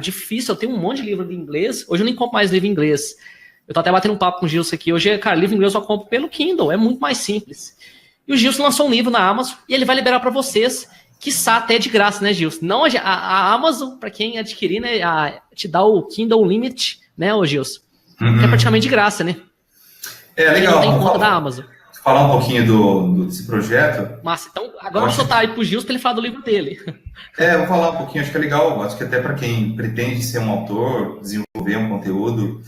difícil. Eu tenho um monte de livro em inglês. Hoje eu nem compro mais livro em inglês. Eu tô até batendo um papo com o Gilson aqui. Hoje, cara, livro em inglês eu só compro pelo Kindle. É muito mais simples. E o Gilson lançou um livro na Amazon e ele vai liberar para vocês, quiçá até de graça, né, Gilson? Não, a Amazon, para quem adquirir, né, te dá o Kindle Unlimited, né, ô Gilson? Que é praticamente de graça, né? Legal. Não tem conta da Amazon. Falar um pouquinho desse projeto. Massa, então agora eu vou soltar aí pro Gilson para ele falar do livro dele. Vou falar um pouquinho, acho que é legal, acho que até para quem pretende ser um autor, desenvolver um conteúdo,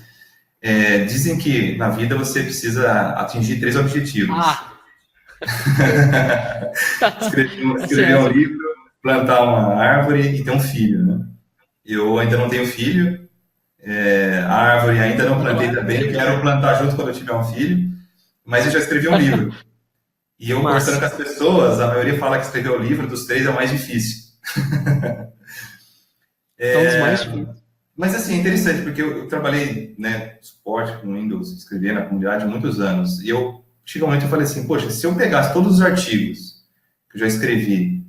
dizem que na vida você precisa atingir 3 objetivos. Escrever um livro, plantar uma árvore e ter um filho, né? Eu ainda não tenho filho, a árvore ainda não plantei também, eu quero plantar junto quando eu tiver um filho, mas eu já escrevi um livro. E eu, conversando com as pessoas, a maioria fala que escrever o livro dos 3 é o mais difícil. São os mais difíceis. Mas, assim, é interessante, porque eu trabalhei, né, suporte com Windows, escrevi na comunidade há muitos anos, e chega um momento que eu falei assim, poxa, se eu pegasse todos os artigos que eu já escrevi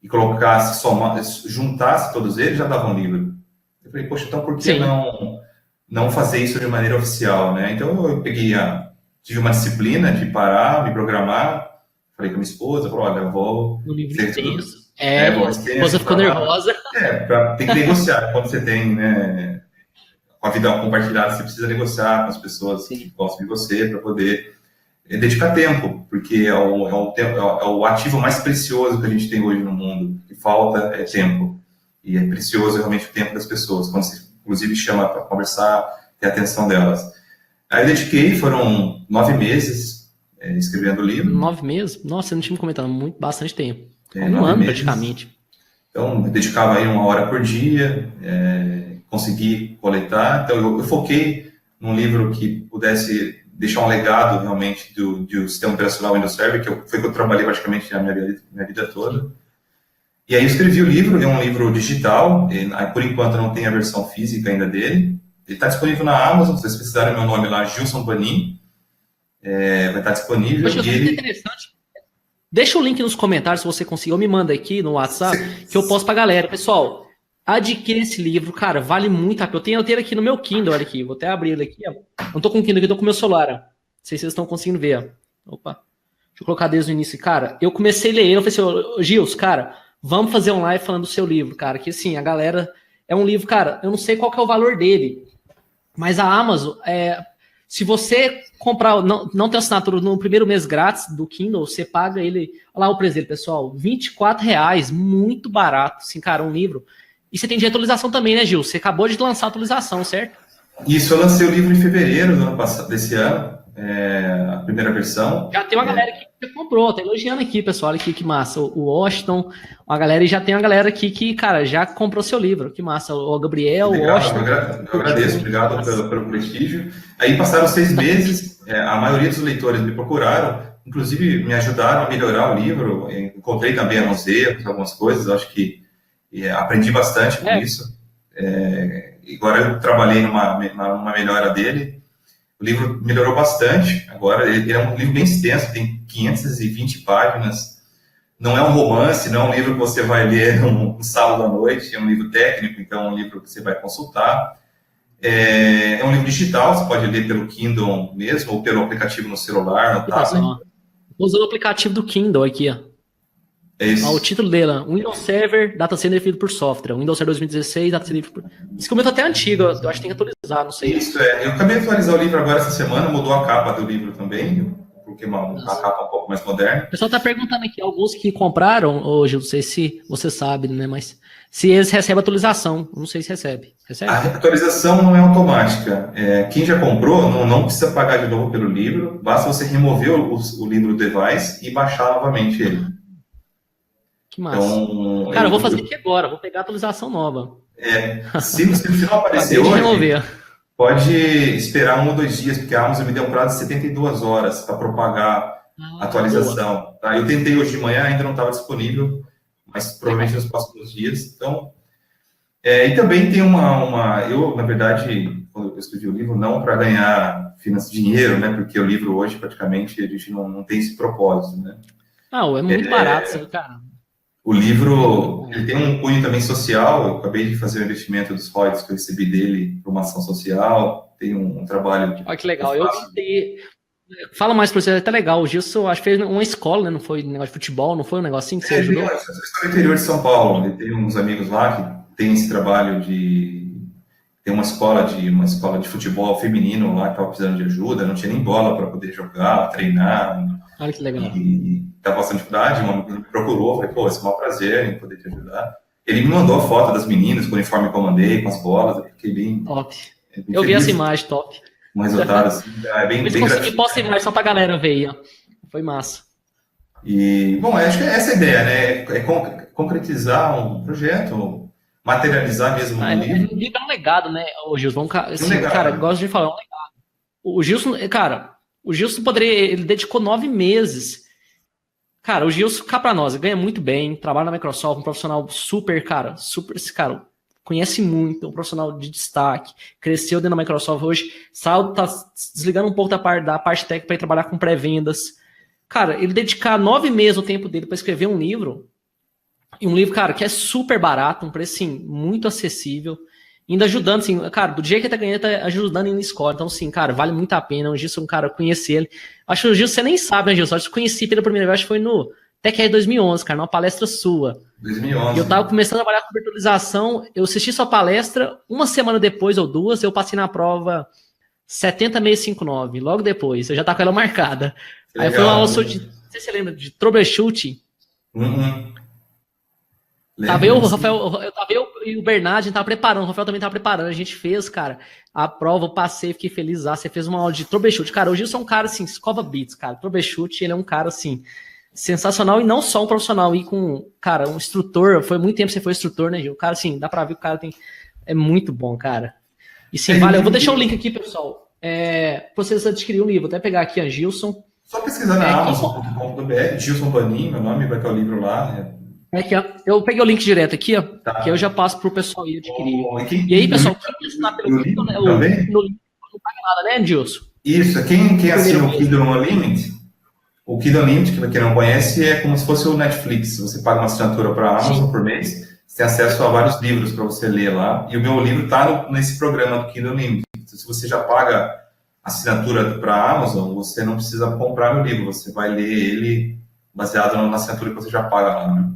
e colocasse, juntasse todos eles, já dava um livro. Eu falei, poxa, então por que Sim. não fazer isso de maneira oficial, né? Então eu tive uma disciplina de parar, me programar, falei com a minha esposa, falei, olha, eu vou... No livro ser tudo, extenso. É, bom, a esposa extenso, ficou nervosa. tem que negociar. Quando você tem, né, com a vida compartilhada, você precisa negociar com as pessoas que gostam de você para poder dedicar tempo, porque é o ativo mais precioso que a gente tem hoje no mundo. O que falta é tempo. E é precioso realmente o tempo das pessoas, quando você, inclusive, chama para conversar, ter a atenção delas. Aí eu dediquei, foram 9 meses escrevendo o livro. 9 meses? Nossa, você não tinha me comentado, bastante tempo. Um 9 ano, meses. praticamente. Então, eu dedicava aí 1 hora por dia, consegui coletar. Então, eu foquei num livro que pudesse deixar um legado, realmente, do sistema operacional Windows Server, foi que eu trabalhei praticamente a minha vida toda. E aí eu escrevi o livro, é um livro digital, por enquanto não tem a versão física ainda dele. Ele está disponível na Amazon, se vocês precisarem meu nome lá, Gilson Banin, vai estar disponível. Poxa, é interessante. Deixa o link nos comentários se você conseguir, ou me manda aqui no WhatsApp, que eu posto pra galera. Pessoal, adquira esse livro, cara, vale muito a pena. Eu tenho aqui no meu Kindle, olha aqui, vou até abrir ele aqui, ó. Não tô com o Kindle aqui, tô com o meu celular, ó. Não sei se vocês estão conseguindo ver, ó. Opa, deixa eu colocar desde o início. Cara, eu comecei a ler ele, eu falei assim, Gils, cara, vamos fazer um live falando do seu livro, cara, que assim, a galera, é um livro, cara, eu não sei qual que é o valor dele, mas a Amazon, se você comprar, não tem assinatura no primeiro mês grátis do Kindle, você paga ele, olha lá o preço dele, pessoal, R$24, muito barato, assim, cara, um livro. E você tem de atualização também, né, Gil? Você acabou de lançar a atualização, certo? Isso, eu lancei o livro em fevereiro desse ano, a primeira versão. Já tem uma galera aqui que comprou, tá elogiando aqui, pessoal, olha aqui, que massa. O Washington, a galera, e já tem uma galera aqui que, cara, já comprou seu livro, que massa. O Gabriel, o Washington. Eu agradeço, obrigado pelo prestígio. Aí passaram 6 meses, a maioria dos leitores me procuraram, inclusive me ajudaram a melhorar o livro, encontrei também alguns erros, algumas coisas, acho que aprendi bastante com isso. Agora eu trabalhei numa melhora dele. O livro melhorou bastante. Agora, ele é um livro bem extenso, tem 520 páginas. Não é um romance, não é um livro que você vai ler no sábado à noite. É um livro técnico, então é um livro que você vai consultar. É um livro digital, você pode ler pelo Kindle mesmo, ou pelo aplicativo no celular, no tablet. Estou usando o aplicativo do Kindle aqui, ó. É isso. O título dele, Windows Server, Data Center definido por software. Windows Server 2016, Data Center definido por... Esse comentário até antigo, eu acho que tem que atualizar, não sei. Isso, eu acabei de atualizar o livro agora essa semana, mudou a capa do livro também, porque uma capa um pouco mais moderna. O pessoal está perguntando aqui, alguns que compraram, hoje, não sei se você sabe, né, mas se eles recebem atualização, não sei se recebe. Recebe? A atualização não é automática. Quem já comprou não precisa pagar de novo pelo livro, basta você remover o livro do device e baixar novamente ele. Que massa. Então, cara, eu vou fazer aqui agora, vou pegar a atualização nova. Se no final aparecer hoje, pode esperar 1 ou 2 dias, porque a Amazon me deu um prazo de 72 horas para propagar a atualização. Tá? Eu tentei hoje de manhã, ainda não estava disponível, mas provavelmente nos próximos dias. Então, e também tem eu, na verdade, quando eu escrevi o livro, não para ganhar dinheiro, né? Porque o livro hoje, praticamente, a gente não tem esse propósito, né? É muito barato, cara. O livro, ele tem um cunho também social. Eu acabei de fazer o investimento dos royalties que eu recebi dele para uma ação social. Tem um trabalho... Olha que legal. Fala mais para você, é até legal. O Gilson, acho que fez uma escola, né? Não foi um negócio de futebol, não foi um negocinho que você ajudou? Eu estou no interior de São Paulo. Ele tem uns amigos lá que tem esse trabalho tem uma escola de futebol feminino lá que estava precisando de ajuda, não tinha nem bola para poder jogar, treinar. Olha que legal. E estava passando dificuldade, um amigo me procurou, falei, esse é um maior prazer em poder te ajudar. Ele me mandou a foto das meninas, com o uniforme que eu mandei, com as bolas, eu fiquei bem... Top. Eu vi essa imagem, top. Um resultado assim, bem consegui postar imagem só para a galera ver aí, ó. Foi massa. E, bom, acho que essa é a ideia, né? Concretizar um projeto, materializar mesmo um livro. É um legado, né, o Gilson? Assim, cara, gosto de falar, é um legado. O Gilson poderia... Ele dedicou 9 meses. Cara, o Gilson, cá pra nós, ganha muito bem, trabalha na Microsoft, um profissional super, cara, conhece muito, é um profissional de destaque, cresceu dentro da Microsoft hoje, tá desligando um pouco da parte técnica para ir trabalhar com pré-vendas. Cara, ele dedicar 9 meses do tempo dele para escrever um livro, e um livro, cara, que é super barato, um preço, assim, muito acessível, ainda ajudando, assim, cara, do dia que ele tá ganhando, tá ajudando na escola. Então, assim, cara, vale muito a pena. O Gilson, cara, conhecer ele. Acho que o Gilson, você nem sabe, né, Gilson? Acho que eu conheci pela primeira vez, acho que foi no TechR 2011, cara, numa palestra sua. 2011. E eu tava começando a trabalhar com virtualização, eu assisti sua palestra, uma semana depois ou 2, eu passei na prova 70659, logo depois, eu já tava com ela marcada. Aí foi uma aula de, não sei se você lembra, de troubleshooting. Tava eu, o Rafael, tava eu e o Bernardo, a gente tava preparando, o Rafael também tava preparando, a gente fez, cara, a prova, eu passei, fiquei feliz, você fez uma aula de troubleshoot. Cara, o Gilson é um cara, assim, escova bits, cara, troubleshoot, ele é um cara, assim, sensacional, e não só um profissional, e com, cara, um instrutor, foi muito tempo que você foi instrutor, né, Gil? O cara, assim, dá pra ver que o cara é muito bom, cara. E sim, vale, eu vou deixar o link aqui, pessoal, pra vocês adquirirem o livro, vou até pegar aqui a Gilson. Só pesquisar na Amazon.com.br, Gilson Banin, meu nome, vai ter o livro lá, Aqui, ó. Eu peguei o link direto aqui, ó, tá. Que eu já passo pro pessoal ir adquirir. E aí, pessoal, quem assinar pelo Kindle, né, no link não paga nada, né, Gilson? Isso, quem assina o Kindle Unlimited, o Kindle Unlimited, que quem não conhece, é como se fosse o Netflix. Você paga uma assinatura para a Amazon por mês, você tem acesso a vários livros para você ler lá, e o meu livro está nesse programa do Kindle Unlimited. Então, se você já paga assinatura para a Amazon, você não precisa comprar meu livro, você vai ler ele baseado na assinatura que você já paga lá, né?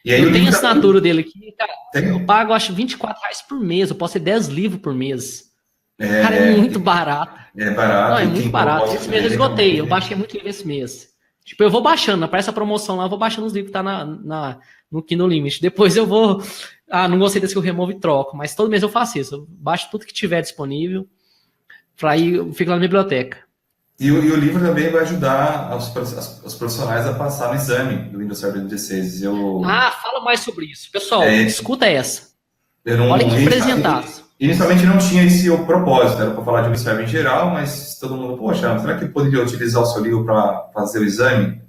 E aí, eu tenho a assinatura dele aqui, cara, eu pago, acho, R$24 por mês, eu posso ter 10 livros por mês. Cara, é muito barato. É barato. Não, é muito barato. Esse mês eu esgotei, eu baixei muito livro esse mês. Tipo, eu vou baixando, aparece a promoção lá, eu vou baixando os livros que tá no Kindle Limit. Depois eu vou... não gostei desse que eu removo e troco, mas todo mês eu faço isso, eu baixo tudo que tiver disponível, pra ir, eu fico lá na biblioteca. E o livro também vai ajudar os profissionais a passar no exame do Windows Server 2016. Fala mais sobre isso. Pessoal, escuta essa. Olha que apresentaço. Inicialmente não tinha esse o propósito, era para falar de Windows Server em geral, mas todo mundo, poxa, será que eu poderia utilizar o seu livro para fazer o exame?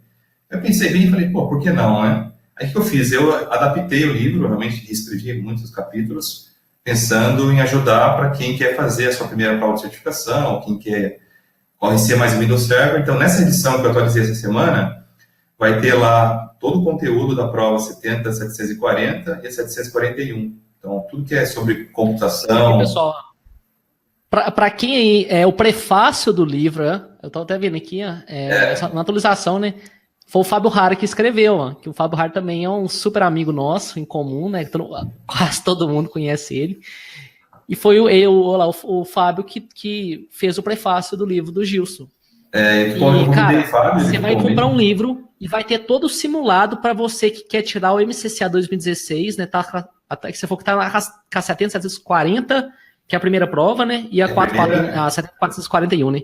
Eu pensei bem e falei, por que não, né? Aí o que eu fiz? Eu adaptei o livro, realmente escrevi muitos capítulos, pensando em ajudar para quem quer fazer a sua primeira prova de certificação, quem quer conhecer mais o Windows Server. Então, nessa edição que eu atualizei essa semana, vai ter lá todo o conteúdo da prova 70, 740 e a 741. Então, tudo que é sobre computação... Aqui, pessoal, para quem é o prefácio do livro, eu estou até vendo aqui, na atualização, né? Foi o Fábio Hara que escreveu, que o Fábio Hara também é um super amigo nosso, em comum, né? Quase todo mundo conhece ele. E foi o Fábio que fez o prefácio do livro do Gilson. Cara, você vai comprar um livro e vai ter todo o simulado para você que quer tirar o MCCA 2016, né? Até que você for que tá na K70, 740, que é a primeira prova, né? E a 441, né?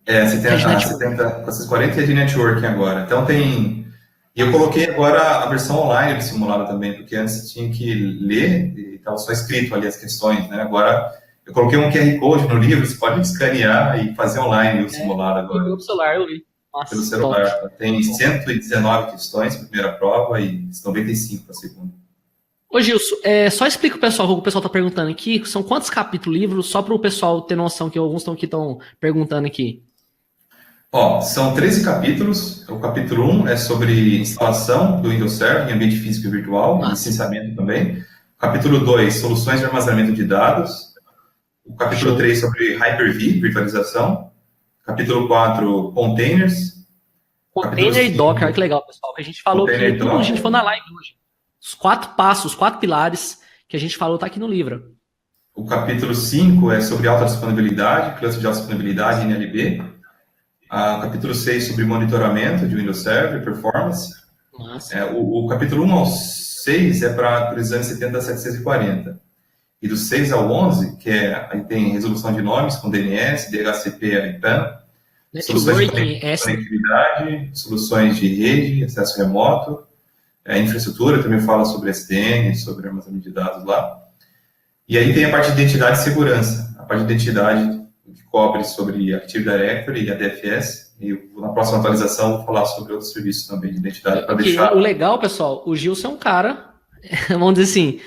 Você tem a 440 e a de networking agora. Então tem... E eu coloquei agora a versão online do simulado também, porque antes tinha que ler e estava só escrito ali as questões, né? Agora eu coloquei um QR Code no livro, você pode escanear e fazer online o simulado agora. Pelo celular eu li. Pelo celular. Top. Tem 119 questões para a primeira prova e 95 para a segunda. Ô Gilson, só explica o pessoal, o que o pessoal está perguntando aqui, são quantos capítulos livros, só para o pessoal ter noção, que alguns estão perguntando aqui. São 13 capítulos. O capítulo 1 é sobre instalação do Windows Server em ambiente físico e virtual, licenciamento também. O capítulo 2, soluções de armazenamento de dados. O capítulo 3, sobre Hyper-V, virtualização. Capítulo 4, containers. Container e Docker, olha que legal, pessoal. Que a gente falou que tudo a gente foi na live hoje. Os 4 passos, os 4 pilares que a gente falou tá aqui no livro. O capítulo 5 é sobre alta disponibilidade, cluster de alta disponibilidade, NLB. O capítulo 6 sobre monitoramento de Windows Server, performance. O capítulo 1 ao 6 é para o exame 70-740. E do 6 ao 11, aí tem resolução de nomes com DNS, DHCP, IPAN, soluções de conectividade, soluções de rede, acesso remoto, infraestrutura, também fala sobre SDN, sobre armazenamento de dados lá. E aí tem a parte de identidade e segurança. A parte de identidade que cobre sobre Active Directory e ADFS, e na próxima atualização vou falar sobre outros serviços também de identidade para deixar... O legal, pessoal, o Gilson é um cara, vamos dizer assim,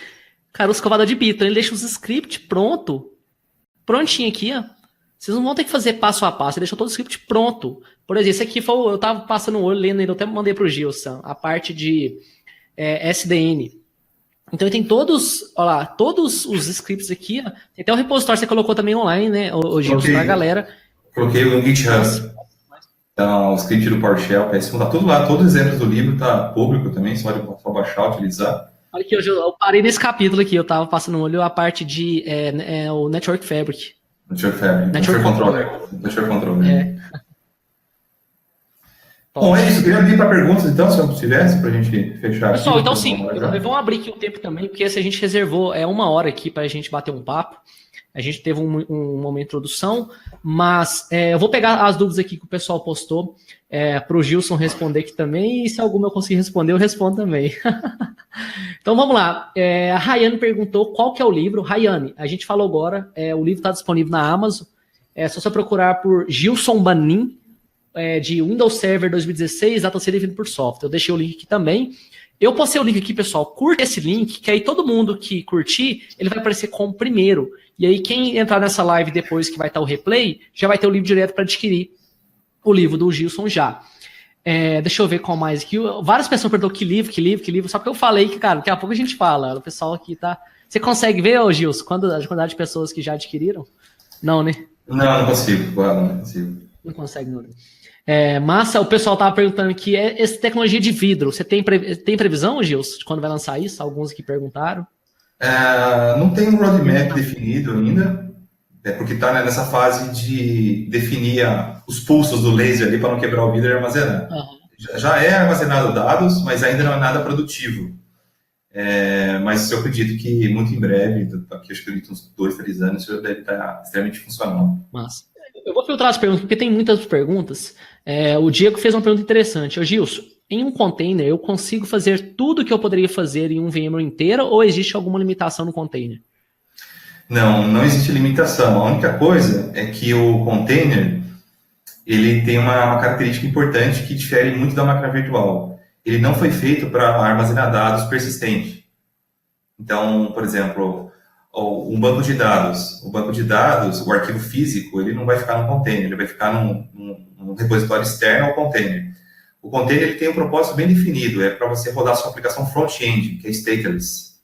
Cara, o escovador de Python, ele deixa os scripts prontinho aqui, ó. Vocês não vão ter que fazer passo a passo, ele deixou todo o script pronto. Por exemplo, esse aqui foi, eu tava passando o olho, lendo ele, eu até mandei pro Gilson, a parte de SDN. Então tem todos, olha lá, todos os scripts aqui, ó. Tem até o repositório que você colocou também online, né, o Gilson, pra galera. Coloquei no GitHub. Então, o script do PowerShell, PS1, tá tudo lá, todos os exemplos do livro tá público também, só baixar, utilizar. Olha aqui, eu parei nesse capítulo aqui, eu tava passando o olho a parte de o Network Fabric. Network Controller. Bom, é isso. Eu queria abrir para perguntas, então, se eu tivesse, para a gente fechar aqui. Pessoal, então sim, vamos abrir aqui o tempo também, porque se a gente reservou 1 hora aqui para a gente bater um papo. A gente teve uma introdução, mas eu vou pegar as dúvidas aqui que o pessoal postou para o Gilson responder aqui também, e se alguma eu conseguir responder, eu respondo também. Então vamos lá. A Rayane perguntou qual que é o livro. Rayane, a gente falou agora, o livro está disponível na Amazon, é só você procurar por Gilson Banin, de Windows Server 2016, data ser definido por software. Eu deixei o link aqui também. Eu postei o link aqui, pessoal. Curta esse link, que aí todo mundo que curtir, ele vai aparecer como primeiro. E aí quem entrar nessa live depois que vai estar o replay, já vai ter o livro direto para adquirir o livro do Gilson já. Deixa eu ver qual mais aqui. Várias pessoas perguntaram que livro. Só que eu falei que, cara, daqui a pouco a gente fala. O pessoal aqui tá... Você consegue ver, ô Gilson, a quantidade de pessoas que já adquiriram? Não, né? Não consigo. Não consigo. Não consegue, não. Massa, o pessoal tava perguntando aqui, essa tecnologia de vidro, você tem previsão, Gilson, de quando vai lançar isso? Alguns aqui perguntaram. Não tem um roadmap definido ainda, porque está nessa fase de definir os pulsos do laser ali para não quebrar o vidro e armazenar. Uhum. Já é armazenado dados, mas ainda não é nada produtivo. Mas eu acredito que muito em breve, daqui acho que uns 2, 3 anos, isso já deve estar extremamente funcional. Massa. Eu vou filtrar as perguntas, porque tem muitas perguntas. O Diego fez uma pergunta interessante. Ô, Gilson, em um container, eu consigo fazer tudo que eu poderia fazer em um VMware inteiro ou existe alguma limitação no container? Não existe limitação. A única coisa é que o container ele tem uma característica importante que difere muito da máquina virtual. Ele não foi feito para armazenar dados persistente. Então, por exemplo, um banco de dados. O banco de dados, o arquivo físico, ele não vai ficar no container, ele vai ficar num repositório externo ao container. O container ele tem um propósito bem definido, é para você rodar sua aplicação front-end, que é stateless,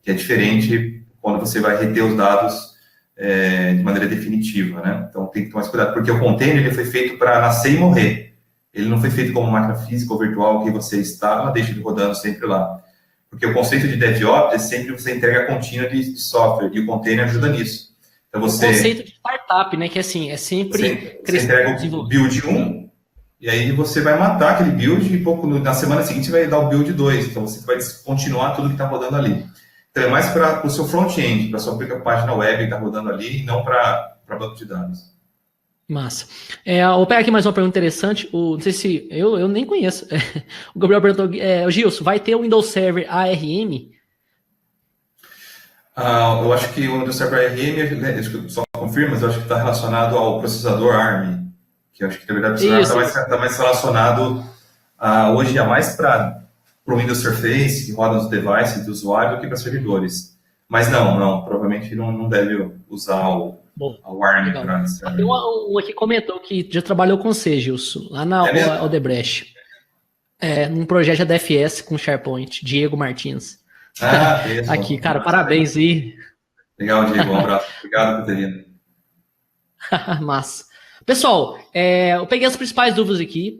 que é diferente quando você vai reter os dados de maneira definitiva, né? Então tem que tomar cuidado, porque o container ele foi feito para nascer e morrer. Ele não foi feito como máquina física ou virtual que você instala, deixa ele rodando sempre lá. Porque o conceito de DevOps é sempre você entrega contínua de software, e o container ajuda nisso. Então você... O conceito de startup, né? Que assim, é sempre... Você entrega o build 1, e aí você vai matar aquele build, e na semana seguinte você vai dar o build 2. Então você vai descontinuar tudo que está rodando ali. Então é mais para o seu front-end, para a sua página web que está rodando ali, e não para banco de dados. Massa. Vou pegar aqui mais uma pergunta interessante. Não sei se... Eu nem conheço. O Gabriel perguntou... Gilson, vai ter o Windows Server ARM? Eu acho que o Windows Server ARM, só confirma, mas eu acho que está relacionado ao processador ARM. Que eu acho que, na verdade, está mais relacionado hoje mais para o Windows Surface, que roda nos devices do usuário, do que para servidores. Mas não, provavelmente não deve usar o ARM para... Tem um aqui comentou que já trabalhou com você, Gilson, lá na Odebrecht. Num projeto de DFS com SharePoint, Diego Martins. Aqui, cara, parabéns aí. Legal, Diego, um abraço. Obrigado, Caterina. Massa. Pessoal, eu peguei as principais dúvidas aqui.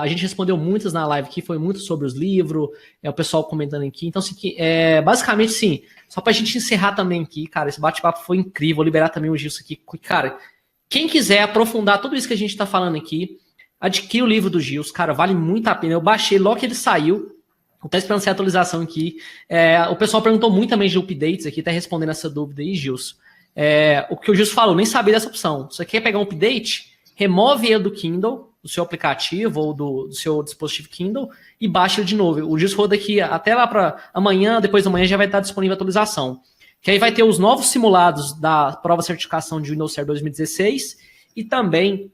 A gente respondeu muitas na live aqui, foi muito sobre os livros, o pessoal comentando aqui. Então, assim, basicamente, sim, só pra gente encerrar também aqui, cara, esse bate-papo foi incrível, vou liberar também o Gilson aqui. Cara, quem quiser aprofundar tudo isso que a gente tá falando aqui, adquire o livro do Gilson, cara, vale muito a pena. Eu baixei logo que ele saiu, tô esperando ser a atualização aqui. O pessoal perguntou muito também de updates aqui, tá respondendo essa dúvida aí, Gilson. O que o Gilson falou, nem sabia dessa opção. Você quer pegar um update? Remove ele do Kindle, do seu aplicativo ou do seu dispositivo Kindle e baixa ele de novo. O Gilson roda aqui até lá para amanhã, depois da manhã já vai estar disponível a atualização. Que aí vai ter os novos simulados da prova de certificação de Windows Server 2016 e também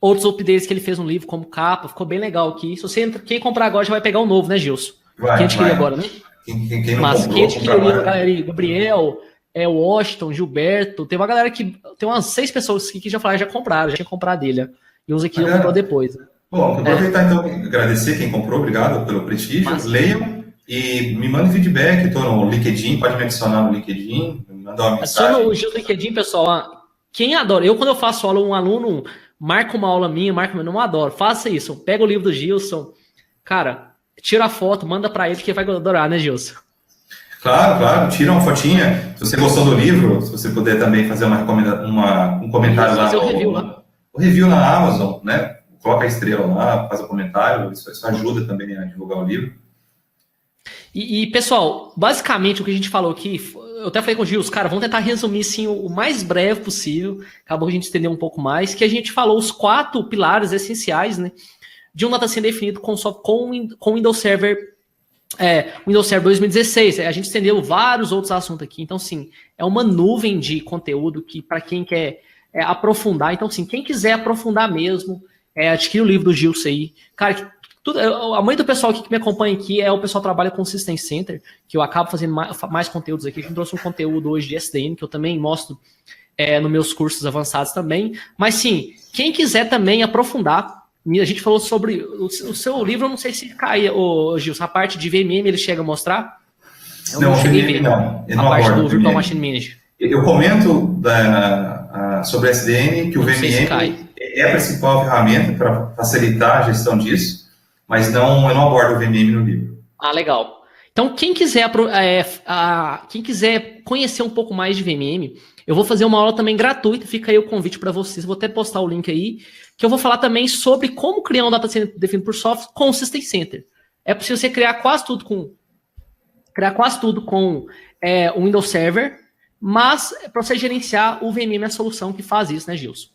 outros updates que ele fez no livro, como capa, ficou bem legal aqui. Se você quem comprar agora já vai pegar o novo, né, Gilson? Quem adquirir agora, né? Quem não Mas quem comprou, adquiriu o compra livro, mais. galera, aí, Gabriel, Washington, Gilberto, tem uma galera que, tem umas 6 pessoas que já falaram, já compraram, já tinha comprado dele, e uns aqui já comprou Bacana. depois. Bom, É, aproveitar então e agradecer quem comprou, obrigado pelo prestígio. mas Leiam e me mandem feedback. Estou no LinkedIn, pode me adicionar no LinkedIn, me mandar uma adiciona o mensagem. Gil do LinkedIn, pessoal. Quem adora, quando eu faço aula, um aluno marca uma aula minha, não adoro. Faça isso, pega o livro do Gilson, cara, tira a foto, manda pra ele que vai adorar, né, Gilson? Claro, claro, tira uma fotinha. Se você gostou do livro, se você puder também fazer um comentário Isso, lá fazer o review lá. o review na Amazon, né? Coloca a estrela lá, faz o comentário, isso ajuda também a divulgar o livro. Pessoal, basicamente o que a gente falou aqui, eu até falei com o Gilson, cara, vamos tentar resumir assim o mais breve possível. Acabou que a gente estender um pouco mais, que a gente falou os 4 pilares essenciais, né? De um data center definido com Windows Server, Windows Server 2016. A gente estendeu vários outros assuntos aqui. Então, sim, é uma nuvem de conteúdo que, para quem quer aprofundar, então, sim, quem quiser aprofundar mesmo, adquire o livro do Gilson aí. Cara, a maioria do pessoal aqui que me acompanha aqui é o pessoal que trabalha com System Center, que eu acabo fazendo mais conteúdos aqui. A gente trouxe um conteúdo hoje de SDN, que eu também mostro nos meus cursos avançados também. Mas, sim, quem quiser também aprofundar, a gente falou sobre o seu livro, eu não sei se cai, Gilson, a parte de VMM ele chega a mostrar? Eu Não, não cheguei a VMM ver não, eu a não parte do abordo Virtual VMM. Machine Manager. Eu comento sobre SDN que o Eu não sei se VMM cai. é a principal ferramenta para facilitar a gestão disso, mas eu não abordo o VMM no livro. Ah, legal. Então, quem quiser conhecer um pouco mais de VMM, eu vou fazer uma aula também gratuita, fica aí o convite para vocês, vou até postar o link aí, que eu vou falar também sobre como criar um data center definido por software com o System Center. É possível você criar quase tudo com o Windows Server, mas para você gerenciar o VMM é a solução que faz isso, né, Gilson?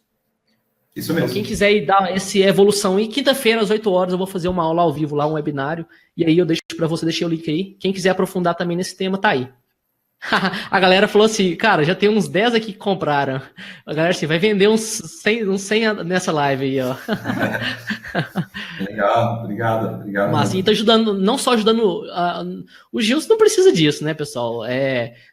Isso mesmo. Então, quem quiser ir dar essa evolução aí, quinta-feira às 8 horas eu vou fazer uma aula ao vivo lá, um webinário, e aí eu deixo para você, deixei o link aí. Quem quiser aprofundar também nesse tema, tá aí. A galera falou assim, cara, já tem uns 10 aqui que compraram. A galera assim, vai vender uns 100 nessa live aí, ó. Legal, obrigado. Mas assim, tá ajudando, não só ajudando. O Gilson não precisa disso, né, pessoal?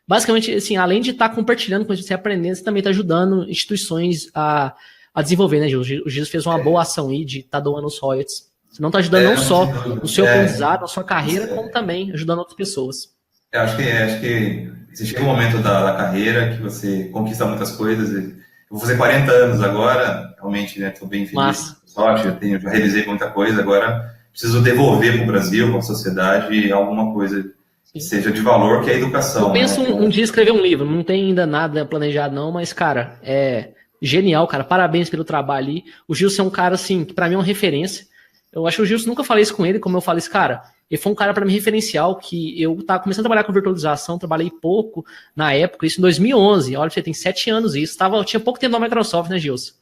Basicamente, assim, além de estar compartilhando com você, aprendendo, você também tá ajudando instituições a desenvolver, né, Gilson? O Gilson fez uma boa ação aí de estar doando os royalties. Você não tá ajudando não só no seu aprendizado, na sua carreira, como também ajudando outras pessoas. Eu acho que você chega um momento da carreira que você conquista muitas coisas. Eu vou fazer 40 anos agora, realmente, né? Estou bem feliz. Sorte, já realizei muita coisa. Agora preciso devolver para o Brasil, para a sociedade, alguma coisa que seja de valor, que é a educação. Eu penso né? um dia escrever um livro. Não tem ainda nada planejado, não, mas, cara, é genial, cara. Parabéns pelo trabalho aí. O Gilson é um cara, assim, que para mim é uma referência. Eu acho que o Gilson nunca falei isso com ele, como eu falei isso, cara. Ele foi um cara para mim referencial, que eu tava começando a trabalhar com virtualização, trabalhei pouco na época, isso em 2011. Olha, você tem 7 anos isso. Eu tinha pouco tempo na Microsoft, né, Gilson?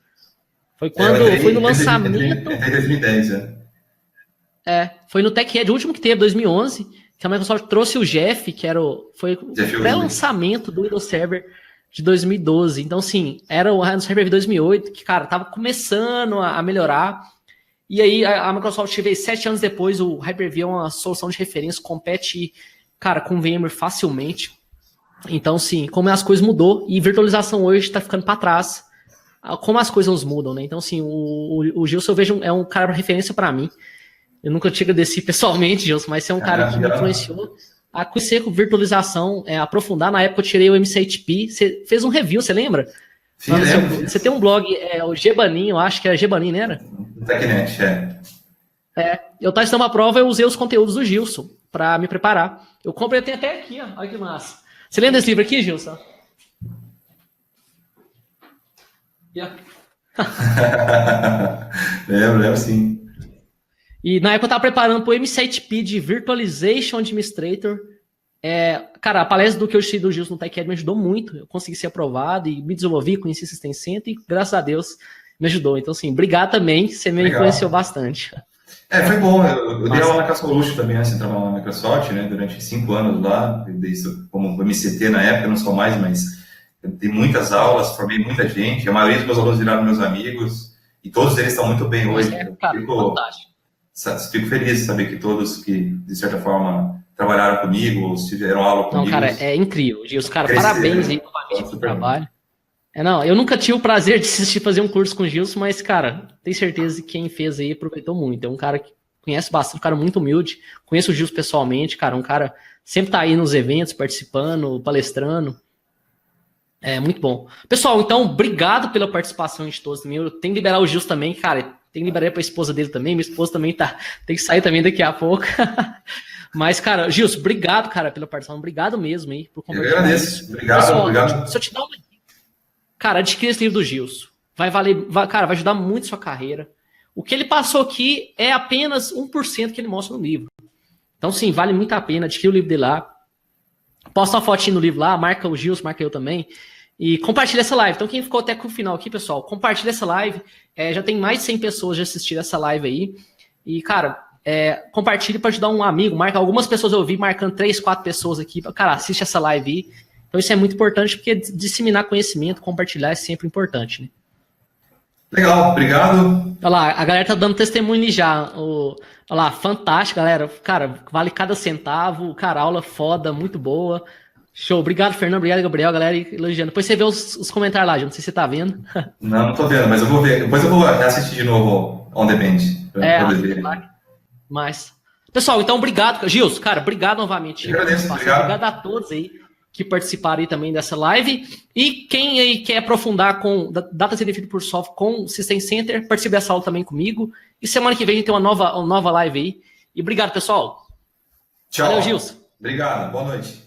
Foi quando foi no lançamento. Até 2010, né? Foi no Tech Ed, o último que teve, 2011, que a Microsoft trouxe o Jeff, que foi o pré-lançamento do Windows Server de 2012. Então, sim, era o Windows Server de 2008, que, cara, tava começando a melhorar. E aí a Microsoft veio 7 anos depois, o Hyper-V é uma solução de referência, compete, cara, com o VMware facilmente. Então, sim, como as coisas mudou, e virtualização hoje está ficando para trás, como as coisas mudam, né? Então, sim, o Gilson eu vejo é um cara de referência para mim. Eu nunca te agradeci pessoalmente, Gilson, mas você é um cara que me influenciou a conhecer com virtualização, aprofundar. Na época eu tirei o MC8P, você fez um review, você lembra? Sim, você tem um blog, o Gebanin, eu acho que era Gebanin, não era? TechNet, eu estava estudando a prova, eu usei os conteúdos do Gilson para me preparar. Eu comprei até aqui, ó. Olha que massa. Você lembra desse livro aqui, Gilson? Lembro sim. E na época eu estava preparando para o MC7P de Virtualization Administrator. Cara, a palestra do que eu estudei do Gilson no TechEd me ajudou muito. Eu consegui ser aprovado e me desenvolvi, conheci System Center e, graças a Deus, me ajudou. Então, assim, obrigado também, você me influenciou bastante. Foi bom. Eu dei aula na Casoluxo também, antes de trabalhar na Microsoft, né? Durante 5 anos lá. Eu dei isso como MCT na época, não sou mais, mas eu dei muitas aulas, formei muita gente. A maioria dos meus alunos viraram meus amigos e todos eles estão muito bem hoje. Cara, fantástico. Fico feliz de saber que todos que, de certa forma, trabalharam comigo, ou se tiveram aula comigo. Não, cara, é incrível, Gilson. Cara, Cresceram, parabéns aí novamente pelo trabalho. Não, eu nunca tive o prazer de assistir fazer um curso com o Gilson, mas, cara, tenho certeza que quem fez aí aproveitou muito. É um cara que conhece bastante, um cara muito humilde. Conheço o Gilson pessoalmente, cara, um cara sempre tá aí nos eventos, participando, palestrando. É muito bom. Pessoal, então, obrigado pela participação de todos também. Eu tenho que liberar o Gilson também, cara. Tem que liberar pra esposa dele também. Minha esposa também tem que sair também daqui a pouco. Mas, cara, Gilson, obrigado, cara, pela participação. Obrigado mesmo aí por compartilhar. Eu agradeço. Obrigado, Pessoal, obrigado. Se eu te dar uma... Cara, adquira esse livro do Gilson. Cara, vai ajudar muito a sua carreira. O que ele passou aqui é apenas 1% que ele mostra no livro. Então, sim, vale muito a pena. Adquira o livro dele lá. Posta uma fotinha no livro lá, marca o Gilson, marca eu também. E compartilha essa live. Então, quem ficou até com o final aqui, pessoal, compartilha essa live. Já tem mais de 100 pessoas já assistindo essa live aí. E, cara, compartilhe para ajudar um amigo. Marca algumas pessoas eu vi marcando 3, 4 pessoas aqui. Cara, assiste essa live aí. Então, isso é muito importante, porque disseminar conhecimento, compartilhar é sempre importante, né? Legal, obrigado. Olha lá, a galera tá dando testemunho ali já. Olha lá, fantástico, galera. Cara, vale cada centavo. Cara, aula foda, muito boa. Show. Obrigado, Fernando. Obrigado, Gabriel. Galera elogiando. Depois você vê os comentários lá, já. Não sei se você tá vendo. Não tô vendo, mas eu vou ver. Depois eu vou assistir de novo on demand. Mas... Pessoal, então, obrigado. Gilson, cara, obrigado novamente. Eu agradeço, obrigado a todos aí que participaram aí também dessa live. E quem aí quer aprofundar com Data Definido por Software com System Center, participe dessa aula também comigo. E semana que vem a gente tem uma nova live aí. E obrigado, pessoal. Tchau. Valeu, Gilson. Obrigado. Boa noite.